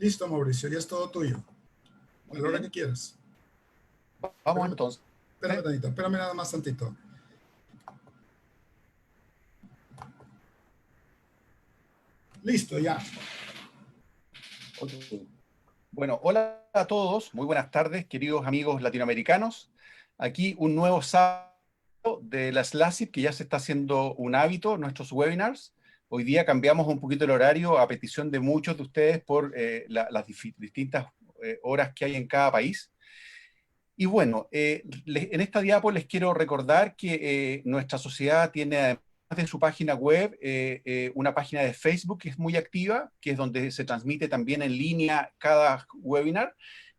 Listo, Mauricio, ya es todo tuyo. A la hora que quieras. Vamos entonces. Espérame tantito, espérame nada más tantito. Listo, ya. Okay. Bueno, hola a todos, muy buenas tardes, queridos amigos latinoamericanos. Aquí un nuevo sábado de la SLACIP, que ya se está haciendo un hábito, nuestros webinars. Hoy día cambiamos un poquito el horario a petición de muchos de ustedes por las distintas horas que hay en cada país. Y bueno, en esta diapo les quiero recordar que nuestra sociedad tiene, además de su página web, una página de Facebook que es muy activa, que es donde se transmite también en línea cada webinar.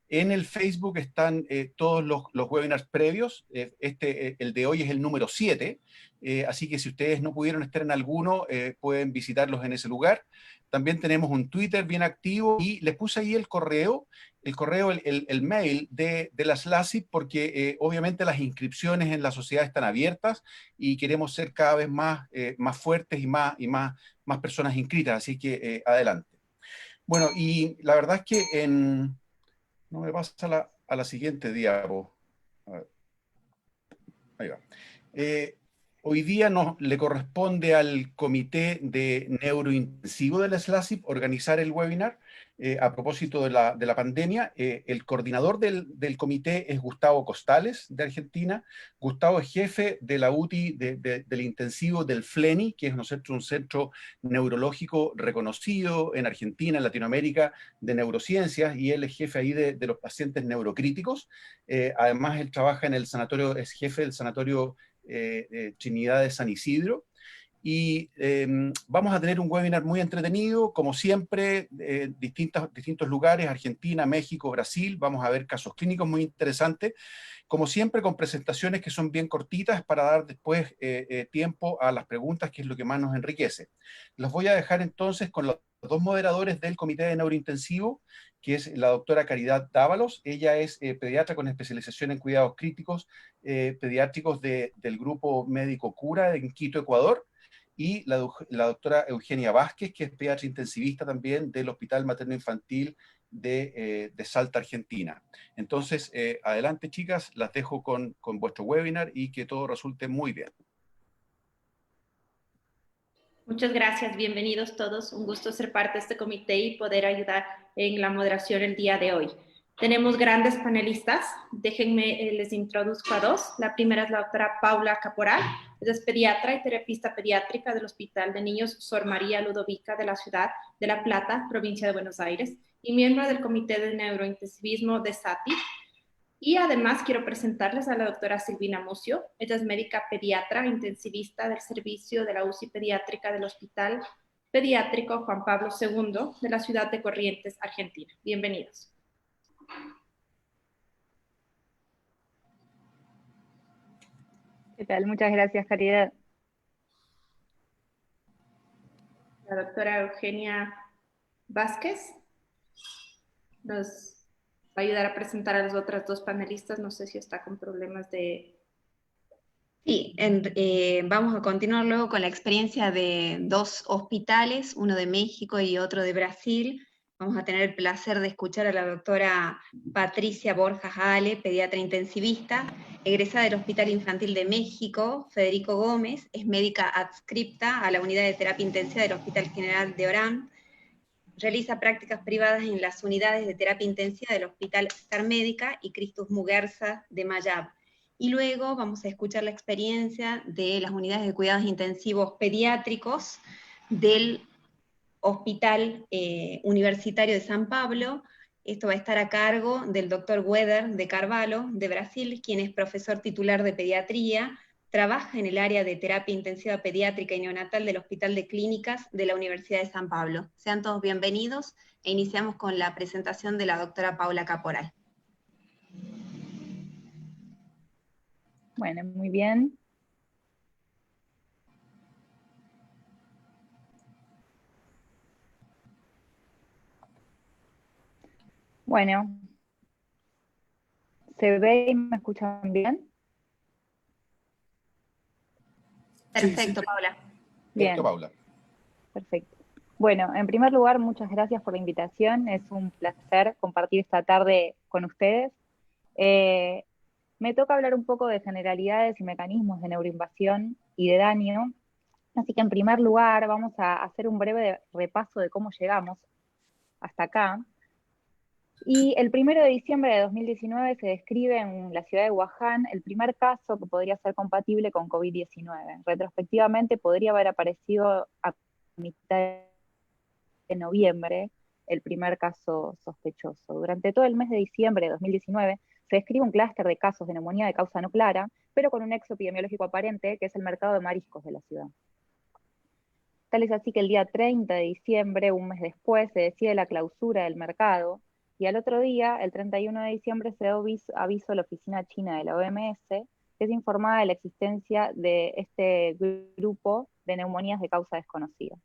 En el Facebook están todos los webinars previos. El de hoy es el número 7, así que si ustedes no pudieron estar en alguno, pueden visitarlos en ese lugar. También tenemos un Twitter bien activo y les puse ahí el correo, el mail de la SLACIP, porque obviamente las inscripciones en la sociedad están abiertas y queremos ser cada vez más fuertes y más personas inscritas, así que adelante. Bueno, y la verdad es que no me pasa a la siguiente diapo. A ver. Ahí va. Hoy día le corresponde al Comité de Neurointensivo de la SLACIP organizar el webinar a propósito de la pandemia. El coordinador del comité es Gustavo Costales, de Argentina. Gustavo es jefe de la UTI del intensivo del FLENI, que es un centro neurológico reconocido en Argentina, en Latinoamérica, de neurociencias, y él es jefe ahí de los pacientes neurocríticos. Además, él trabaja en el sanatorio, es jefe del sanatorio Trinidad de San Isidro. Y vamos a tener un webinar muy entretenido, como siempre, distintos lugares, Argentina, México, Brasil. Vamos a ver casos clínicos muy interesantes, como siempre con presentaciones que son bien cortitas para dar después tiempo a las preguntas, que es lo que más nos enriquece. Los voy a dejar entonces con los dos moderadores del Comité de Neurointensivo, que es la doctora Caridad Dávalos. Ella es pediatra con especialización en cuidados críticos pediátricos del Grupo Médico Cura en Quito, Ecuador, y la doctora Eugenia Vázquez, que es pediatra intensivista también del Hospital Materno Infantil de Salta, Argentina. Entonces, adelante chicas, las dejo con vuestro webinar y que todo resulte muy bien. Muchas gracias, bienvenidos todos. Un gusto ser parte de este comité y poder ayudar en la moderación el día de hoy. Tenemos grandes panelistas. Déjenme, les introduzco a dos. La primera es la doctora Paula Caporal. Ella es pediatra y terapista pediátrica del Hospital de Niños Sor María Ludovica de la ciudad de La Plata, provincia de Buenos Aires, y miembro del Comité de Neurointensivismo de SATI. Y además quiero presentarles a la doctora Silvina Mucio. Ella es médica pediatra intensivista del servicio de la UCI pediátrica del Hospital Pediátrico Juan Pablo II de la ciudad de Corrientes, Argentina. Bienvenidos. ¿Qué tal? Muchas gracias, Caridad. La doctora Eugenia Vázquez nos va a ayudar a presentar a las otras dos panelistas. No sé si está con problemas de... Sí, vamos a continuar luego con la experiencia de dos hospitales, uno de México y otro de Brasil. Vamos a tener el placer de escuchar a la doctora Patricia Borjas Ale, pediatra intensivista, egresada del Hospital Infantil de México. Federico Gómez es médica adscripta a la unidad de terapia intensiva del Hospital General de Orán. Realiza prácticas privadas en las unidades de terapia intensiva del Hospital Star Médica y Christus Muguerza de Mayab. Y luego vamos a escuchar la experiencia de las unidades de cuidados intensivos pediátricos del Hospital Universitario de San Pablo. Esto va a estar a cargo del doctor Weder de Carvalho, de Brasil, quien es profesor titular de pediatría, trabaja en el área de terapia intensiva pediátrica y neonatal del Hospital de Clínicas de la Universidad de San Pablo. Sean todos bienvenidos e iniciamos con la presentación de la doctora Paula Caporal. Bueno, muy bien. Bueno, ¿se ve y me escuchan bien? Perfecto, sí. Paula. Bien. Perfecto, Paula. Perfecto. Bueno, en primer lugar, muchas gracias por la invitación. Es un placer compartir esta tarde con ustedes. Eh, Me toca hablar un poco de generalidades y mecanismos de neuroinvasión y de daño. Así que en primer lugar vamos a hacer un breve repaso de cómo llegamos hasta acá. Y el 1 de diciembre de 2019 se describe en la ciudad de Wuhan el primer caso que podría ser compatible con COVID-19. Retrospectivamente podría haber aparecido a mitad de noviembre el primer caso sospechoso. Durante todo el mes de diciembre de 2019 se describe un clúster de casos de neumonía de causa no clara, pero con un nexo epidemiológico aparente, que es el mercado de mariscos de la ciudad. Tal es así que el día 30 de diciembre, un mes después, se decide la clausura del mercado, y al otro día, el 31 de diciembre, se da aviso a la oficina china de la OMS, que es informada de la existencia de este grupo de neumonías de causa desconocida.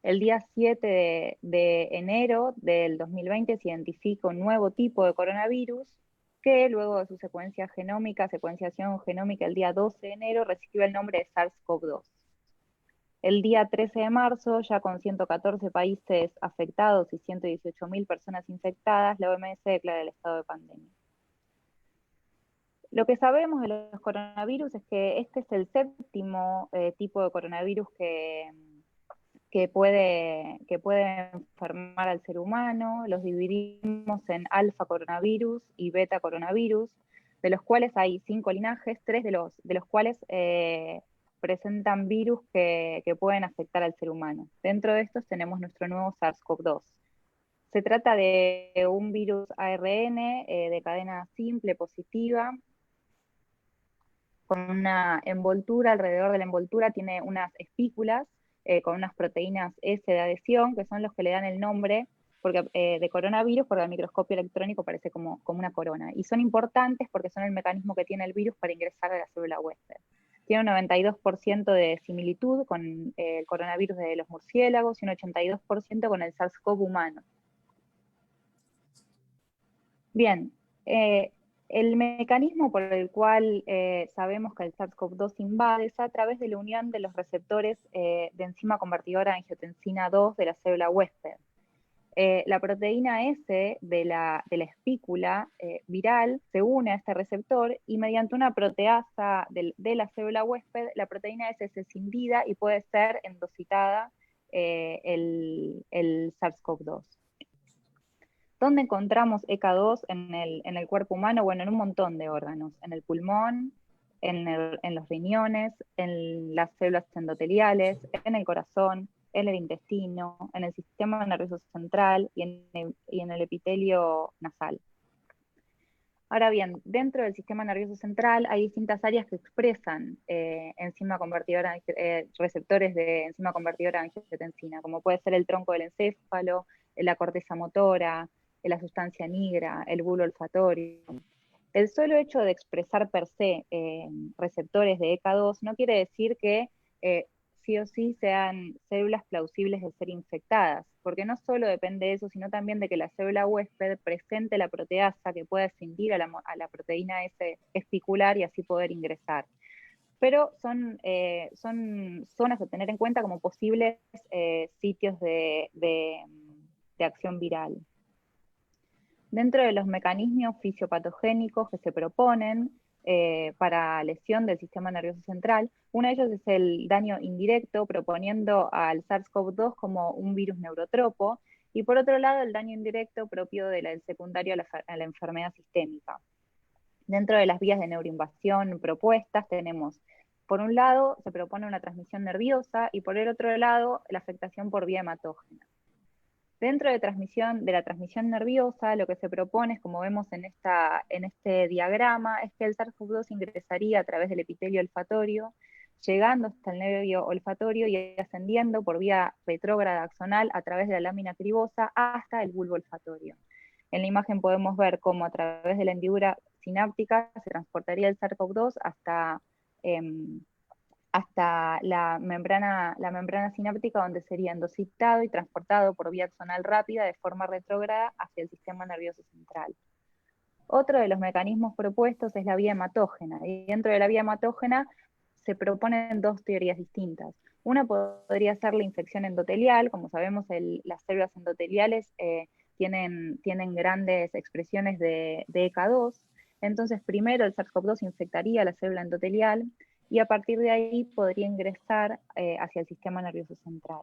El día 7 de enero del 2020 se identifica un nuevo tipo de coronavirus que luego de su secuenciación genómica el día 12 de enero recibe el nombre de SARS-CoV-2. El día 13 de marzo, ya con 114 países afectados y 118.000 personas infectadas, la OMS declara el estado de pandemia. Lo que sabemos de los coronavirus es que este es el séptimo tipo de coronavirus que puede enfermar al ser humano. Los dividimos en alfa coronavirus y beta coronavirus, de los cuales hay 5 linajes, 3 de los cuales presentan virus que pueden afectar al ser humano. Dentro de estos tenemos nuestro nuevo SARS-CoV-2. Se trata de un virus ARN de cadena simple positiva, con una envoltura. Alrededor de la envoltura tiene unas espículas con unas proteínas S de adhesión, que son los que le dan el nombre de coronavirus, porque al microscopio electrónico parece como una corona. Y son importantes porque son el mecanismo que tiene el virus para ingresar a la célula huésped. Tiene un 92% de similitud con el coronavirus de los murciélagos y un 82% con el SARS-CoV humano. Bien, el mecanismo por el cual sabemos que el SARS-CoV-2 invade es a través de la unión de los receptores de enzima convertidora de angiotensina 2 de la célula huésped. La proteína S de la espícula viral se une a este receptor y mediante una proteasa de la célula huésped, la proteína S es escindida y puede ser endocitada el SARS-CoV-2. ¿Dónde encontramos ECA2 en el cuerpo humano? Bueno, en un montón de órganos, en el pulmón, en los riñones, en las células endoteliales, en el corazón, en el intestino, en el sistema nervioso central y en el epitelio nasal. Ahora bien, dentro del sistema nervioso central hay distintas áreas que expresan receptores de enzima convertidora de angiotensina, como puede ser el tronco del encéfalo, la corteza motora, la sustancia nigra, el bulbo olfatorio. El solo hecho de expresar per se receptores de ECA2 no quiere decir que sí o sí sean células plausibles de ser infectadas, porque no solo depende de eso, sino también de que la célula huésped presente la proteasa que pueda escindir a la proteína S espicular y así poder ingresar. Pero son zonas a tener en cuenta como posibles sitios de acción viral. Dentro de los mecanismos fisiopatogénicos que se proponen para lesión del sistema nervioso central, uno de ellos es el daño indirecto, proponiendo al SARS-CoV-2 como un virus neurotropo, y por otro lado el daño indirecto propio del secundario a la enfermedad sistémica. Dentro de las vías de neuroinvasión propuestas tenemos, por un lado, se propone una transmisión nerviosa, y por el otro lado, la afectación por vía hematógena. Dentro de la transmisión nerviosa, lo que se propone es, como vemos en este diagrama, es que el SARS-CoV-2 ingresaría a través del epitelio olfatorio, llegando hasta el nervio olfatorio y ascendiendo por vía retrógrada axonal a través de la lámina cribosa hasta el bulbo olfatorio. En la imagen podemos ver cómo a través de la hendidura sináptica se transportaría el SARS-CoV-2 hasta la membrana sináptica, donde sería endocitado y transportado por vía axonal rápida de forma retrógrada hacia el sistema nervioso central. Otro de los mecanismos propuestos es la vía hematógena, y dentro de la vía hematógena se proponen dos teorías distintas. Una podría ser la infección endotelial. Como sabemos, las células endoteliales tienen grandes expresiones de ECA2. Entonces, primero el SARS-CoV-2 infectaría la célula endotelial y a partir de ahí podría ingresar hacia el sistema nervioso central.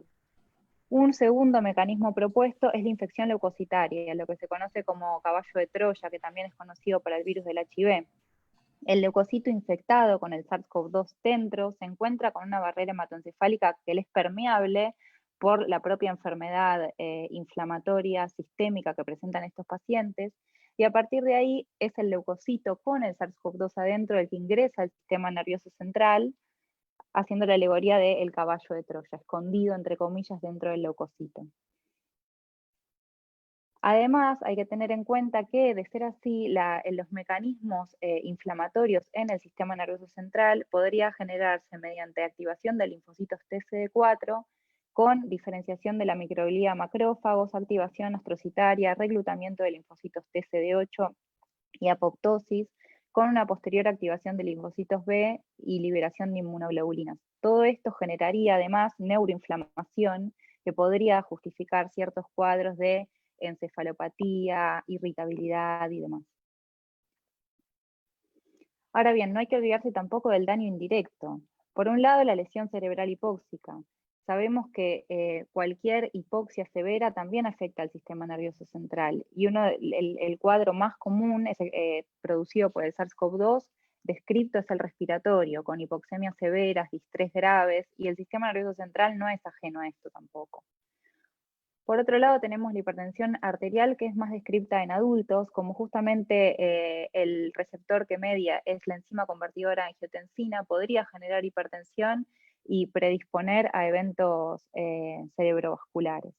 Un segundo mecanismo propuesto es la infección leucocitaria, lo que se conoce como caballo de Troya, que también es conocido para el virus del HIV. El leucocito infectado con el SARS-CoV-2 dentro se encuentra con una barrera hematoencefálica que le es permeable por la propia enfermedad inflamatoria sistémica que presentan estos pacientes, y a partir de ahí es el leucocito con el SARS-CoV-2 adentro el que ingresa al sistema nervioso central, haciendo la alegoría del caballo de Troya, escondido entre comillas dentro del leucocito. Además, hay que tener en cuenta que, de ser así, los mecanismos inflamatorios en el sistema nervioso central podría generarse mediante activación de linfocitos TCD4 con diferenciación de la microglía macrófagos, activación astrocitaria, reclutamiento de linfocitos TCD8 y apoptosis, con una posterior activación de linfocitos B y liberación de inmunoglobulinas. Todo esto generaría además neuroinflamación que podría justificar ciertos cuadros de encefalopatía, irritabilidad y demás. Ahora bien, no hay que olvidarse tampoco del daño indirecto. Por un lado, la lesión cerebral hipóxica. Sabemos que cualquier hipoxia severa también afecta al sistema nervioso central, y el cuadro más común es producido por el SARS-CoV-2, descrito es el respiratorio, con hipoxemias severas, distrés graves, y el sistema nervioso central no es ajeno a esto tampoco. Por otro lado, tenemos la hipertensión arterial, que es más descripta en adultos, como justamente el receptor que media es la enzima convertidora de angiotensina, podría generar hipertensión y predisponer a eventos cerebrovasculares.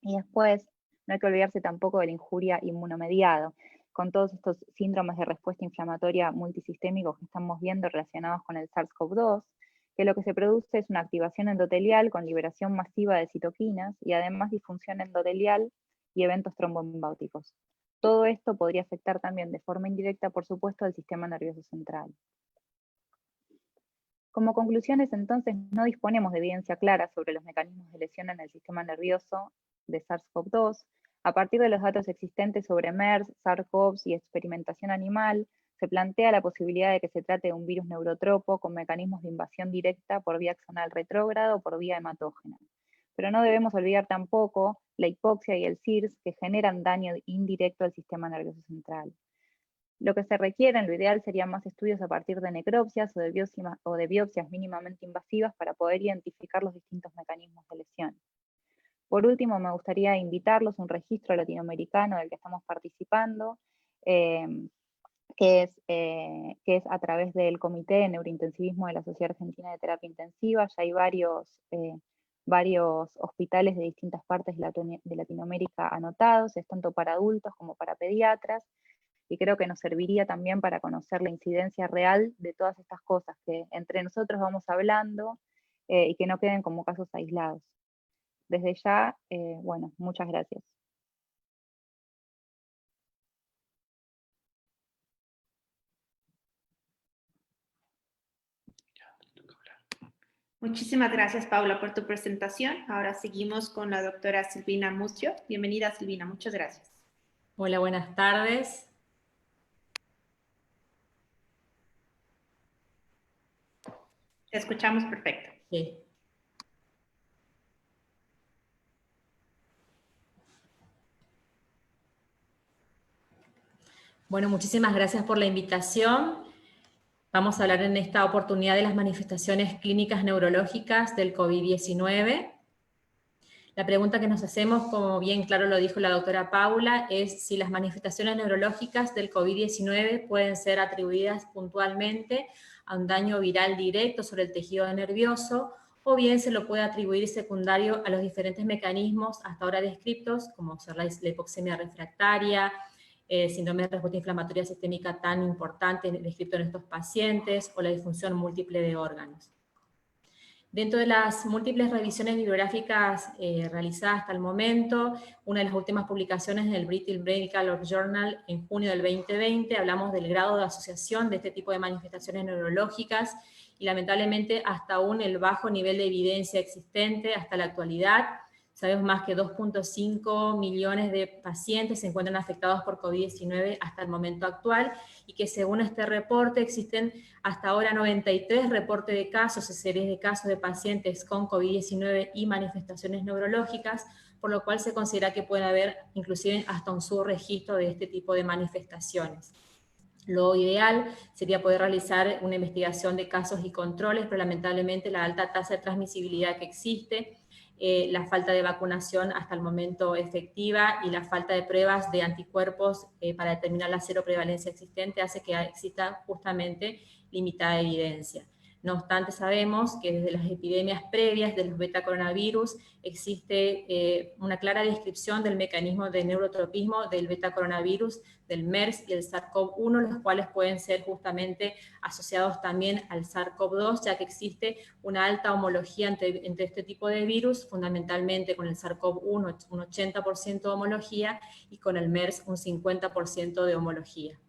Y después, no hay que olvidarse tampoco de la injuria inmunomediada, con todos estos síndromes de respuesta inflamatoria multisistémicos que estamos viendo relacionados con el SARS-CoV-2, que lo que se produce es una activación endotelial con liberación masiva de citoquinas y además disfunción endotelial y eventos tromboembóticos. Todo esto podría afectar también de forma indirecta, por supuesto, al sistema nervioso central. Como conclusiones, entonces, no disponemos de evidencia clara sobre los mecanismos de lesión en el sistema nervioso de SARS-CoV-2. A partir de los datos existentes sobre MERS, SARS-CoV y experimentación animal, se plantea la posibilidad de que se trate de un virus neurotropo con mecanismos de invasión directa por vía axonal retrógrada o por vía hematógena. Pero no debemos olvidar tampoco la hipoxia y el SIRS, que generan daño indirecto al sistema nervioso central. Lo que se requiere, en lo ideal, serían más estudios a partir de necropsias o de biopsias mínimamente invasivas para poder identificar los distintos mecanismos de lesión. Por último, me gustaría invitarlos a un registro latinoamericano del que estamos participando, que es a través del Comité de Neurointensivismo de la Sociedad Argentina de Terapia Intensiva. Ya hay varios hospitales de distintas partes de Latinoamérica anotados, es tanto para adultos como para pediatras, y creo que nos serviría también para conocer la incidencia real de todas estas cosas que entre nosotros vamos hablando y que no queden como casos aislados. Desde ya, bueno, muchas gracias. Muchísimas gracias, Paula, por tu presentación. Ahora seguimos con la doctora Silvina Mucio. Bienvenida, Silvina, muchas gracias. Hola, buenas tardes. Te escuchamos perfecto. Sí. Bueno, muchísimas gracias por la invitación. Vamos a hablar en esta oportunidad de las manifestaciones clínicas neurológicas del COVID-19. La pregunta que nos hacemos, como bien claro lo dijo la doctora Paula, es si las manifestaciones neurológicas del COVID-19 pueden ser atribuidas puntualmente a un daño viral directo sobre el tejido nervioso, o bien se lo puede atribuir secundario a los diferentes mecanismos hasta ahora descritos, como ser la hipoxemia refractaria, síndrome de respuesta inflamatoria sistémica tan importante descrito en estos pacientes, o la disfunción múltiple de órganos. Dentro de las múltiples revisiones bibliográficas realizadas hasta el momento, una de las últimas publicaciones en el British Medical Journal en junio del 2020, hablamos del grado de asociación de este tipo de manifestaciones neurológicas y lamentablemente hasta aún el bajo nivel de evidencia existente hasta la actualidad. Sabemos más que 2.5 millones de pacientes se encuentran afectados por COVID-19 hasta el momento actual y que según este reporte existen hasta ahora 93 reportes de casos y series de casos de pacientes con COVID-19 y manifestaciones neurológicas, por lo cual se considera que puede haber inclusive hasta un subregistro de este tipo de manifestaciones. Lo ideal sería poder realizar una investigación de casos y controles, pero lamentablemente la alta tasa de transmisibilidad que existe, la falta de vacunación hasta el momento efectiva y la falta de pruebas de anticuerpos para determinar la seroprevalencia existente hace que exista justamente limitada evidencia. No obstante, sabemos que desde las epidemias previas de los betacoronavirus existe una clara descripción del mecanismo de neurotropismo del betacoronavirus, del MERS y el SARS-CoV-1, los cuales pueden ser justamente asociados también al SARS-CoV-2, ya que existe una alta homología entre este tipo de virus, fundamentalmente con el SARS-CoV-1 un 80% de homología y con el MERS un 50% de homología.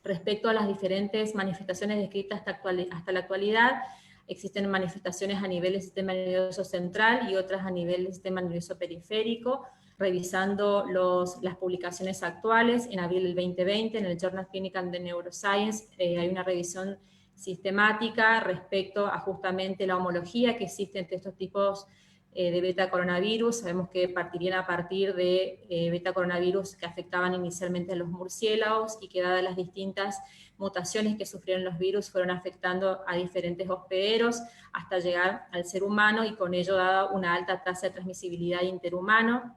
Respecto a las diferentes manifestaciones descritas hasta la actualidad, existen manifestaciones a nivel del sistema nervioso central y otras a nivel del sistema nervioso periférico. Revisando las publicaciones actuales, en abril del 2020, en el Journal Clinical de Neuroscience, hay una revisión sistemática respecto a justamente la homología que existe entre estos tipos de beta-coronavirus. Sabemos que partirían a partir de beta-coronavirus que afectaban inicialmente a los murciélagos y que dadas las distintas mutaciones que sufrieron los virus fueron afectando a diferentes hospederos hasta llegar al ser humano y con ello dada una alta tasa de transmisibilidad interhumano.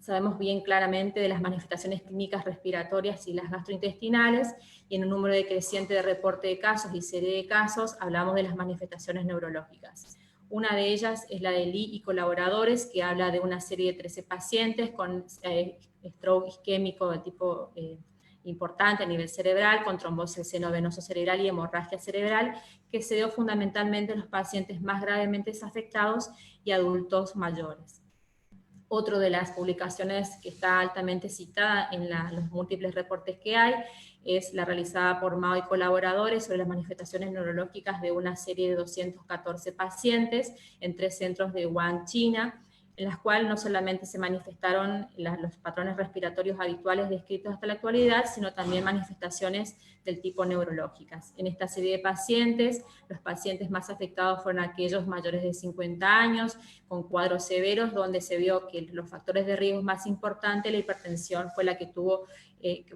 Sabemos bien claramente de las manifestaciones clínicas respiratorias y las gastrointestinales, y en un número decreciente de reporte de casos y serie de casos hablamos de las manifestaciones neurológicas. Una de ellas es la de Lee y colaboradores, que habla de una serie de 13 pacientes con stroke isquémico de tipo importante a nivel cerebral, con trombosis seno-venoso cerebral y hemorragia cerebral, que se dio fundamentalmente en los pacientes más gravemente afectados y adultos mayores. Otro de las publicaciones que está altamente citada en los múltiples reportes que hay es la realizada por Mao y colaboradores sobre las manifestaciones neurológicas de una serie de 214 pacientes en 3 centros de Wuhan, China, en las cuales no solamente se manifestaron los patrones respiratorios habituales descritos hasta la actualidad, sino también manifestaciones del tipo neurológicas. En esta serie de pacientes, los pacientes más afectados fueron aquellos mayores de 50 años, con cuadros severos, donde se vio que los factores de riesgo más importantes, la hipertensión fue la que tuvo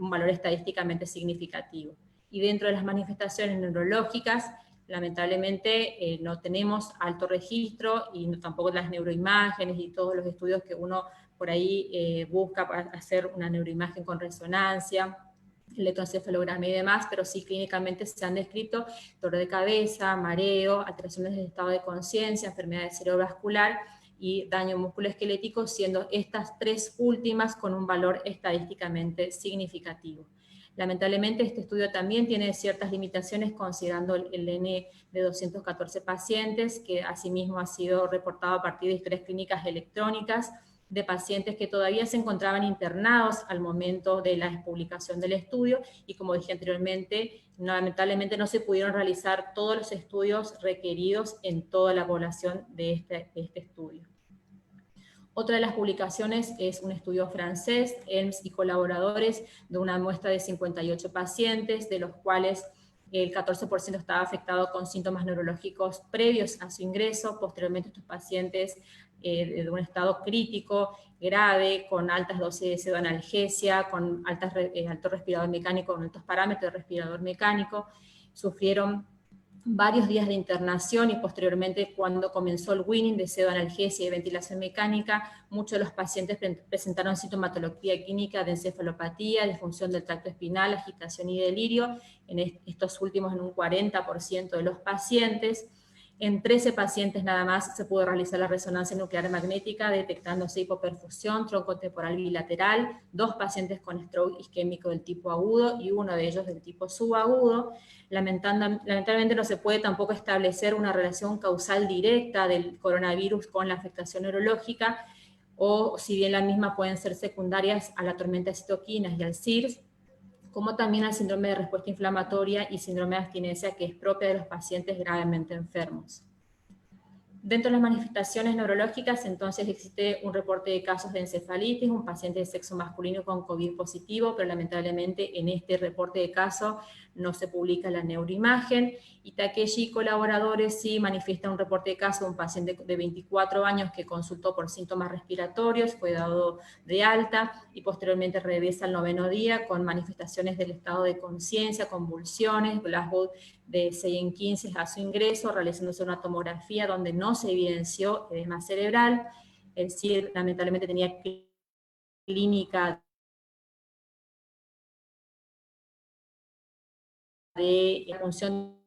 un valor estadísticamente significativo. Y dentro de las manifestaciones neurológicas, lamentablemente no tenemos alto registro y tampoco las neuroimágenes y todos los estudios que uno por ahí busca para hacer una neuroimagen con resonancia, electroencefalograma y demás, pero sí clínicamente se han descrito dolor de cabeza, mareo, alteraciones del estado de conciencia, enfermedad cerebrovascular y daño musculoesquelético, siendo estas 3 últimas con un valor estadísticamente significativo. Lamentablemente este estudio también tiene ciertas limitaciones considerando el N de 214 pacientes, que asimismo ha sido reportado a partir de historias clínicas electrónicas de pacientes que todavía se encontraban internados al momento de la publicación del estudio y, como dije anteriormente, lamentablemente no se pudieron realizar todos los estudios requeridos en toda la población de este estudio. Otra de las publicaciones es un estudio francés, Helms y colaboradores, de una muestra de 58 pacientes, de los cuales el 14% estaba afectado con síntomas neurológicos previos a su ingreso. Posteriormente estos pacientes de un estado crítico, grave, con altas dosis de pseudoanalgesia, con alto respirador mecánico, con altos parámetros de respirador mecánico, sufrieron varios días de internación y posteriormente cuando comenzó el weaning de pseudoanalgesia y ventilación mecánica, muchos de los pacientes presentaron sintomatología clínica de encefalopatía, disfunción del tracto espinal, agitación y delirio, en estos últimos en un 40% de los pacientes. En 13 pacientes nada más se pudo realizar la resonancia nuclear magnética, detectándose hipoperfusión troncotemporal bilateral, 2 pacientes con stroke isquémico del tipo agudo y uno de ellos del tipo subagudo. Lamentablemente no se puede tampoco establecer una relación causal directa del coronavirus con la afectación neurológica, o si bien las mismas pueden ser secundarias a la tormenta de citoquinas y al SIRS, como también al síndrome de respuesta inflamatoria y síndrome de abstinencia, que es propia de los pacientes gravemente enfermos. Dentro de las manifestaciones neurológicas, entonces existe un reporte de casos de encefalitis, un paciente de sexo masculino con COVID positivo, pero lamentablemente en este reporte de caso no se publica la neuroimagen. Y Takeshi y colaboradores sí manifiestan un reporte de caso de un paciente de 24 años que consultó por síntomas respiratorios, fue dado de alta y posteriormente regresa al 9º día con manifestaciones del estado de conciencia, convulsiones, Glasgow de 6 en 15 a su ingreso, realizándose una tomografía donde no se evidenció edema cerebral. El CIR lamentablemente tenía clínica de función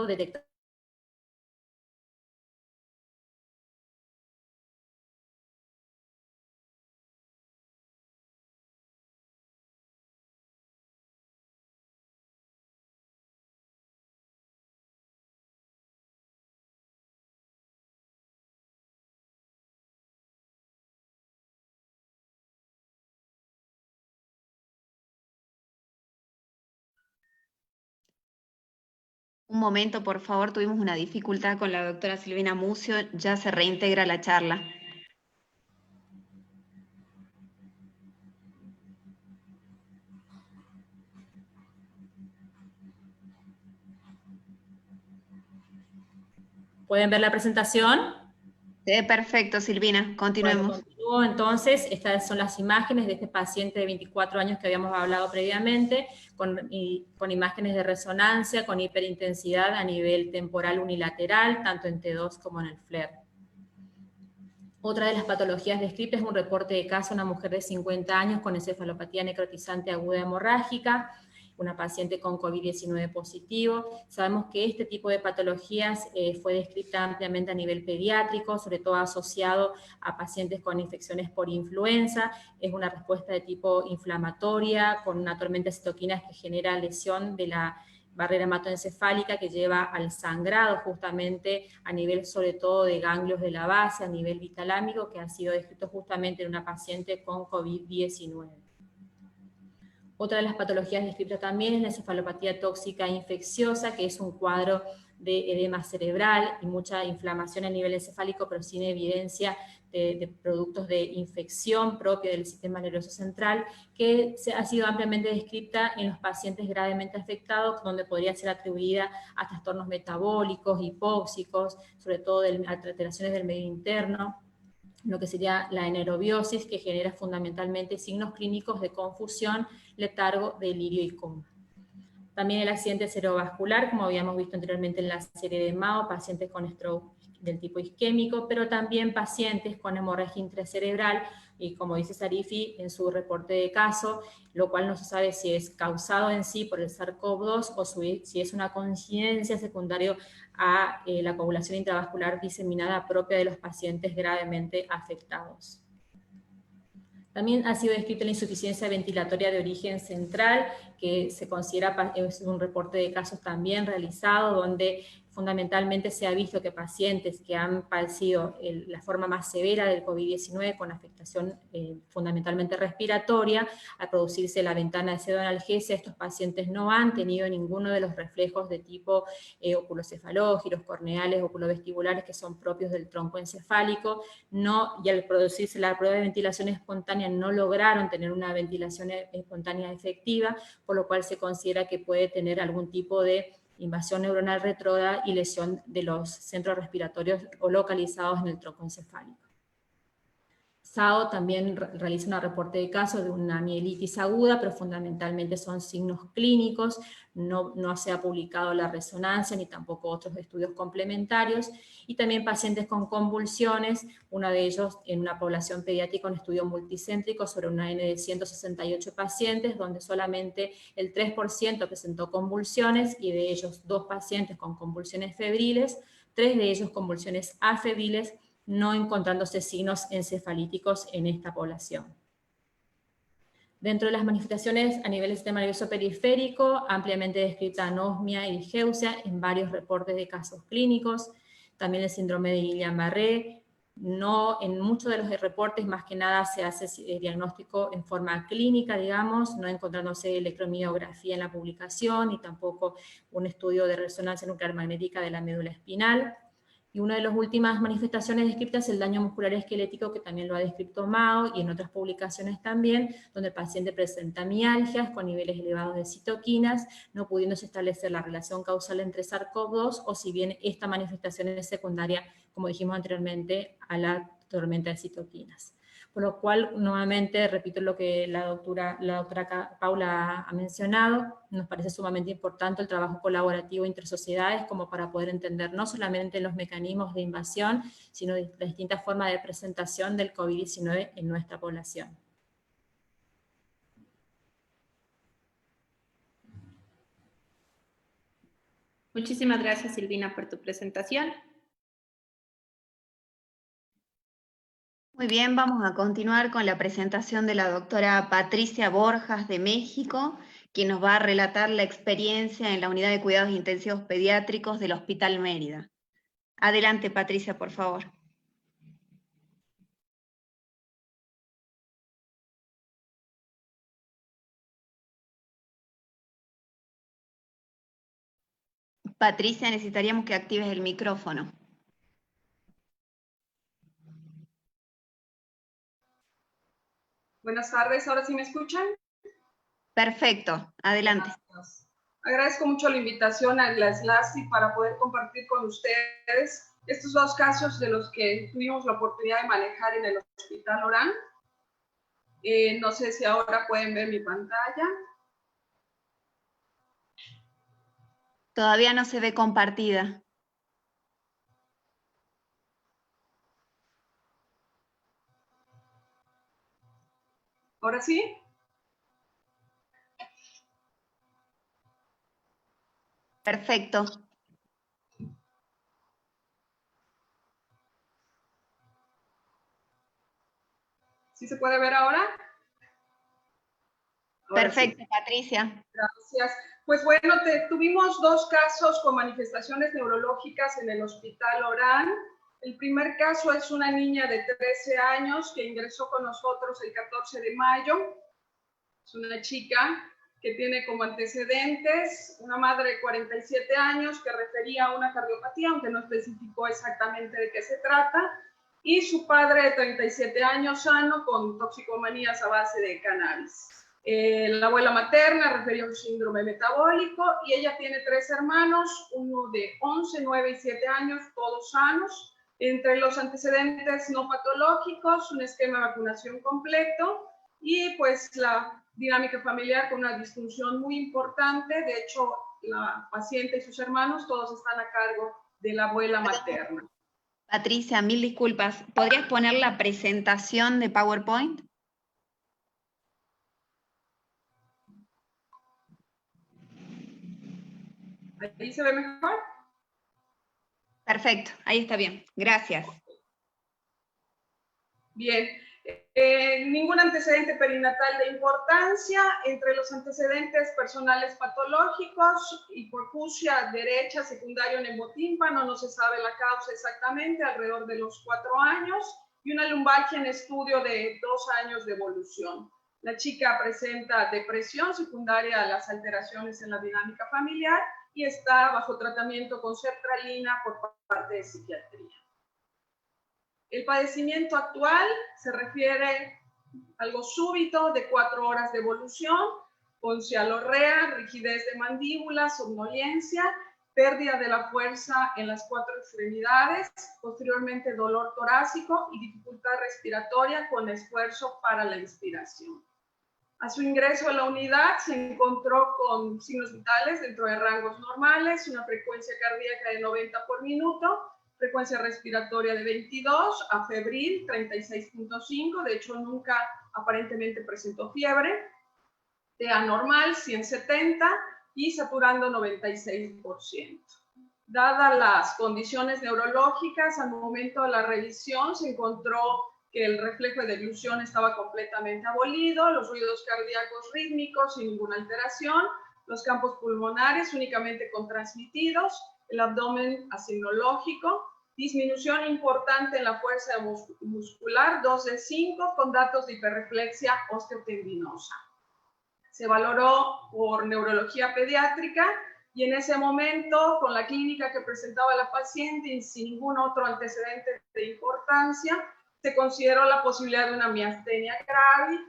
detectada. Un momento, por favor, tuvimos una dificultad con la doctora Silvina Mucio, ya se reintegra la charla. ¿Pueden ver la presentación? Perfecto, Silvina, continuemos. Bueno, continúo entonces. Estas son las imágenes de este paciente de 24 años que habíamos hablado previamente, con imágenes de resonancia, con hiperintensidad a nivel temporal unilateral, tanto en T2 como en el FLAIR. Otra de las patologías descritas es un reporte de caso de una mujer de 50 años con encefalopatía necrotizante aguda hemorrágica, una paciente con COVID-19 positivo. Sabemos que este tipo de patologías fue descrita ampliamente a nivel pediátrico, sobre todo asociado a pacientes con infecciones por influenza. Es una respuesta de tipo inflamatoria, con una tormenta de citoquinas que genera lesión de la barrera hematoencefálica que lleva al sangrado justamente a nivel sobre todo de ganglios de la base, a nivel vitalámico, que ha sido descrito justamente en una paciente con COVID-19. Otra de las patologías descritas también es la encefalopatía tóxica infecciosa, que es un cuadro de edema cerebral y mucha inflamación a nivel encefálico, pero sin evidencia de productos de infección propia del sistema nervioso central, que ha sido ampliamente descrita en los pacientes gravemente afectados, donde podría ser atribuida a trastornos metabólicos, hipóxicos, sobre todo a alteraciones del medio interno, lo que sería la anaerobiosis, que genera fundamentalmente signos clínicos de confusión, letargo, delirio y coma. También el accidente cerebrovascular, como habíamos visto anteriormente en la serie de Mao, pacientes con stroke del tipo isquémico, pero también pacientes con hemorragia intracerebral, y como dice Sarifi en su reporte de caso, lo cual no se sabe si es causado en sí por el SARS-CoV-2 o si es una coincidencia secundaria a la coagulación intravascular diseminada propia de los pacientes gravemente afectados. También ha sido descrita la insuficiencia ventilatoria de origen central, que se considera, es un reporte de casos también realizado, donde fundamentalmente se ha visto que pacientes que han padecido la forma más severa del COVID-19 con afectación fundamentalmente respiratoria, al producirse la ventana de pseudoanalgesia, estos pacientes no han tenido ninguno de los reflejos de tipo oculocefalógiros, corneales, oculovestibulares, que son propios del tronco encefálico, y al producirse la prueba de ventilación espontánea no lograron tener una ventilación espontánea efectiva, por lo cual se considera que puede tener algún tipo de invasión neuronal retrógrada y lesión de los centros respiratorios o localizados en el tronco encefálico. SAO también realiza un reporte de casos de una mielitis aguda, pero fundamentalmente son signos clínicos, no se ha publicado la resonancia ni tampoco otros estudios complementarios, y también pacientes con convulsiones, uno de ellos en una población pediátrica, un estudio multicéntrico sobre una N de 168 pacientes, donde solamente el 3% presentó convulsiones, y de ellos 2 pacientes con convulsiones febriles, 3 de ellos convulsiones afebriles, no encontrándose signos encefalíticos en esta población. Dentro de las manifestaciones a nivel del sistema nervioso periférico, ampliamente descrita anosmia y disgeusia en varios reportes de casos clínicos, también el síndrome de Guillain-Barré. No, en muchos de los reportes más que nada se hace diagnóstico en forma clínica, digamos, no encontrándose electromiografía en la publicación, y tampoco un estudio de resonancia nuclear magnética de la médula espinal. Y una de las últimas manifestaciones descritas es el daño muscular esquelético, que también lo ha descrito Mao, y en otras publicaciones también, donde el paciente presenta mialgias con niveles elevados de citoquinas, no pudiéndose establecer la relación causal entre SARS-CoV-2, o si bien esta manifestación es secundaria, como dijimos anteriormente, a la tormenta de citoquinas. Por lo cual, nuevamente, repito lo que la doctora Paula ha mencionado, nos parece sumamente importante el trabajo colaborativo entre sociedades como para poder entender no solamente los mecanismos de invasión, sino las distintas formas de presentación del COVID-19 en nuestra población. Muchísimas gracias, Silvina, por tu presentación. Muy bien, vamos a continuar con la presentación de la doctora Patricia Borjas de México, quien nos va a relatar la experiencia en la unidad de cuidados intensivos pediátricos del Hospital Mérida. Adelante, Patricia, por favor. Patricia, necesitaríamos que actives el micrófono. Buenas tardes, ¿ahora sí me escuchan? Perfecto, adelante. Gracias. Agradezco mucho la invitación a la SLASI para poder compartir con ustedes estos 2 casos de los que tuvimos la oportunidad de manejar en el Hospital Orán. No sé si ahora pueden ver mi pantalla. Todavía no se ve compartida. ¿Ahora sí? Perfecto. ¿Sí se puede ver ahora? Perfecto, Sí. Patricia. Gracias. Pues bueno, tuvimos 2 casos con manifestaciones neurológicas en el Hospital Orán. El primer caso es una niña de 13 años que ingresó con nosotros el 14 de mayo. Es una chica que tiene como antecedentes una madre de 47 años que refería a una cardiopatía, aunque no especificó exactamente de qué se trata, y su padre de 37 años sano con toxicomanías a base de cannabis. La abuela materna refería un síndrome metabólico, y ella tiene 3 hermanos, uno de 11, 9 y 7 años, todos sanos. Entre los antecedentes no patológicos, un esquema de vacunación completo, y pues la dinámica familiar con una disfunción muy importante. De hecho, la paciente y sus hermanos todos están a cargo de la abuela materna. Patricia, mil disculpas. ¿Podrías poner la presentación de PowerPoint? ¿Ahí se ve mejor? Perfecto, ahí está bien. Gracias. Bien. Ningún antecedente perinatal de importancia. Entre los antecedentes personales patológicos, hipoacusia derecha, secundario neumotímpano, no se sabe la causa exactamente, alrededor de los 4 años, y una lumbalgia en estudio de 2 años de evolución. La chica presenta depresión secundaria a las alteraciones en la dinámica familiar y está bajo tratamiento con sertralina por parte de psiquiatría. El padecimiento actual se refiere a algo súbito de 4 horas de evolución, con cialorrea, rigidez de mandíbula, somnolencia, pérdida de la fuerza en las 4 extremidades, posteriormente dolor torácico y dificultad respiratoria con esfuerzo para la inspiración. A su ingreso a la unidad se encontró con signos vitales dentro de rangos normales, una frecuencia cardíaca de 90 por minuto, frecuencia respiratoria de 22, afebril 36.5, de hecho nunca aparentemente presentó fiebre, TA normal 170 y saturando 96%. Dadas las condiciones neurológicas, al momento de la revisión se encontró que el reflejo de deglución estaba completamente abolido, los ruidos cardíacos rítmicos sin ninguna alteración, los campos pulmonares únicamente contransmitidos, el abdomen asinológico, disminución importante en la fuerza muscular, 2 de 5, con datos de hiperreflexia osteotendinosa. Se valoró por neurología pediátrica y en ese momento, con la clínica que presentaba la paciente y sin ningún otro antecedente de importancia, se consideró la posibilidad de una miastenia gravis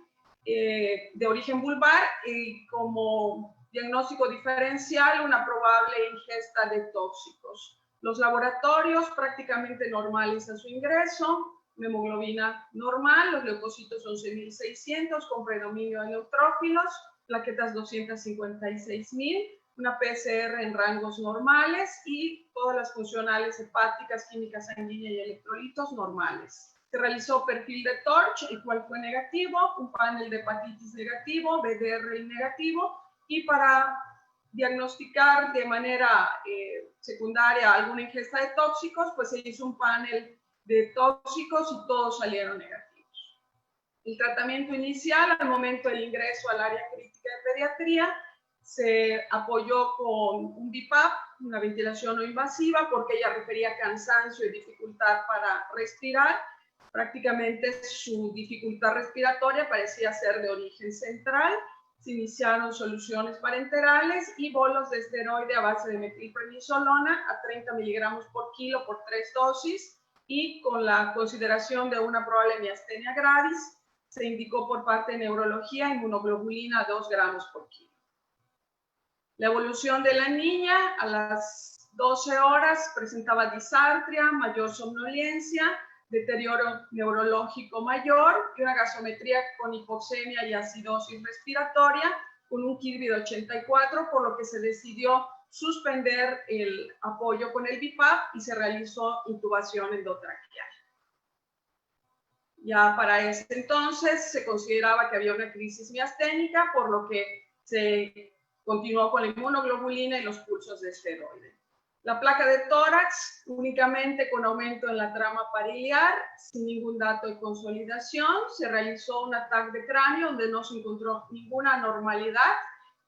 de origen vulvar y como diagnóstico diferencial una probable ingesta de tóxicos. Los laboratorios prácticamente normales a su ingreso, una hemoglobina normal, los leucocitos 11.600 con predominio de neutrófilos, plaquetas 256.000, una PCR en rangos normales y todas las funcionales hepáticas, química sanguínea y electrolitos normales. Se realizó perfil de TORCH, el cual fue negativo, un panel de hepatitis negativo, BDR negativo, y para diagnosticar de manera secundaria alguna ingesta de tóxicos, pues se hizo un panel de tóxicos y todos salieron negativos. El tratamiento inicial al momento del ingreso al área crítica de pediatría se apoyó con un BiPAP, una ventilación no invasiva, porque ella refería cansancio y dificultad para respirar. Prácticamente su dificultad respiratoria parecía ser de origen central. Se iniciaron soluciones parenterales y bolos de esteroide a base de metilprednisolona a 30 miligramos por kilo por 3 dosis y con la consideración de una probable miastenia gravis se indicó por parte de neurología inmunoglobulina a 2 gramos por kilo. La evolución de la niña a las 12 horas presentaba disartria, mayor somnolencia, deterioro neurológico mayor y una gasometría con hipoxemia y acidosis respiratoria con un Kirby de 84, por lo que se decidió suspender el apoyo con el BiPAP y se realizó intubación endotraqueal. Ya para ese entonces se consideraba que había una crisis miasténica, por lo que se continuó con la inmunoglobulina y los pulsos de esteroide. La placa de tórax únicamente con aumento en la trama pariliar, sin ningún dato de consolidación. Se realizó un ataque de cráneo donde no se encontró ninguna anormalidad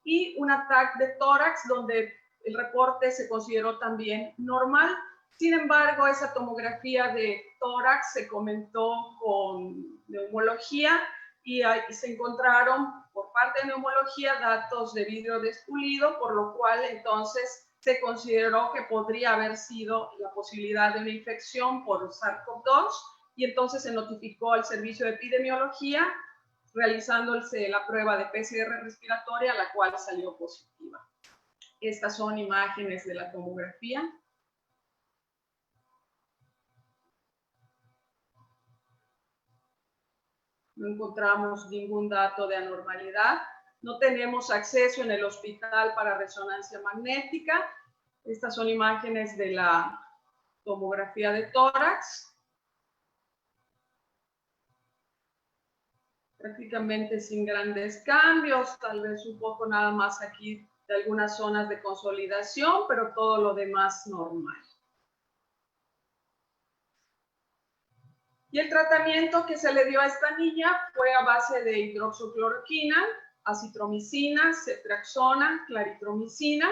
y un ataque de tórax donde el reporte se consideró también normal. Sin embargo, esa tomografía de tórax se comentó con neumología y se encontraron por parte de neumología datos de vidrio despulido, por lo cual entonces se consideró que podría haber sido la posibilidad de una infección por SARS-CoV-2 y entonces se notificó al servicio de epidemiología realizándose la prueba de PCR respiratoria, la cual salió positiva. Estas son imágenes de la tomografía. No encontramos ningún dato de anormalidad. No tenemos acceso en el hospital para resonancia magnética. Estas son imágenes de la tomografía de tórax. Prácticamente sin grandes cambios, tal vez un poco nada más aquí de algunas zonas de consolidación, pero todo lo demás normal. Y el tratamiento que se le dio a esta niña fue a base de hidroxicloroquina, acitromicina, ceftriaxona, claritromicina.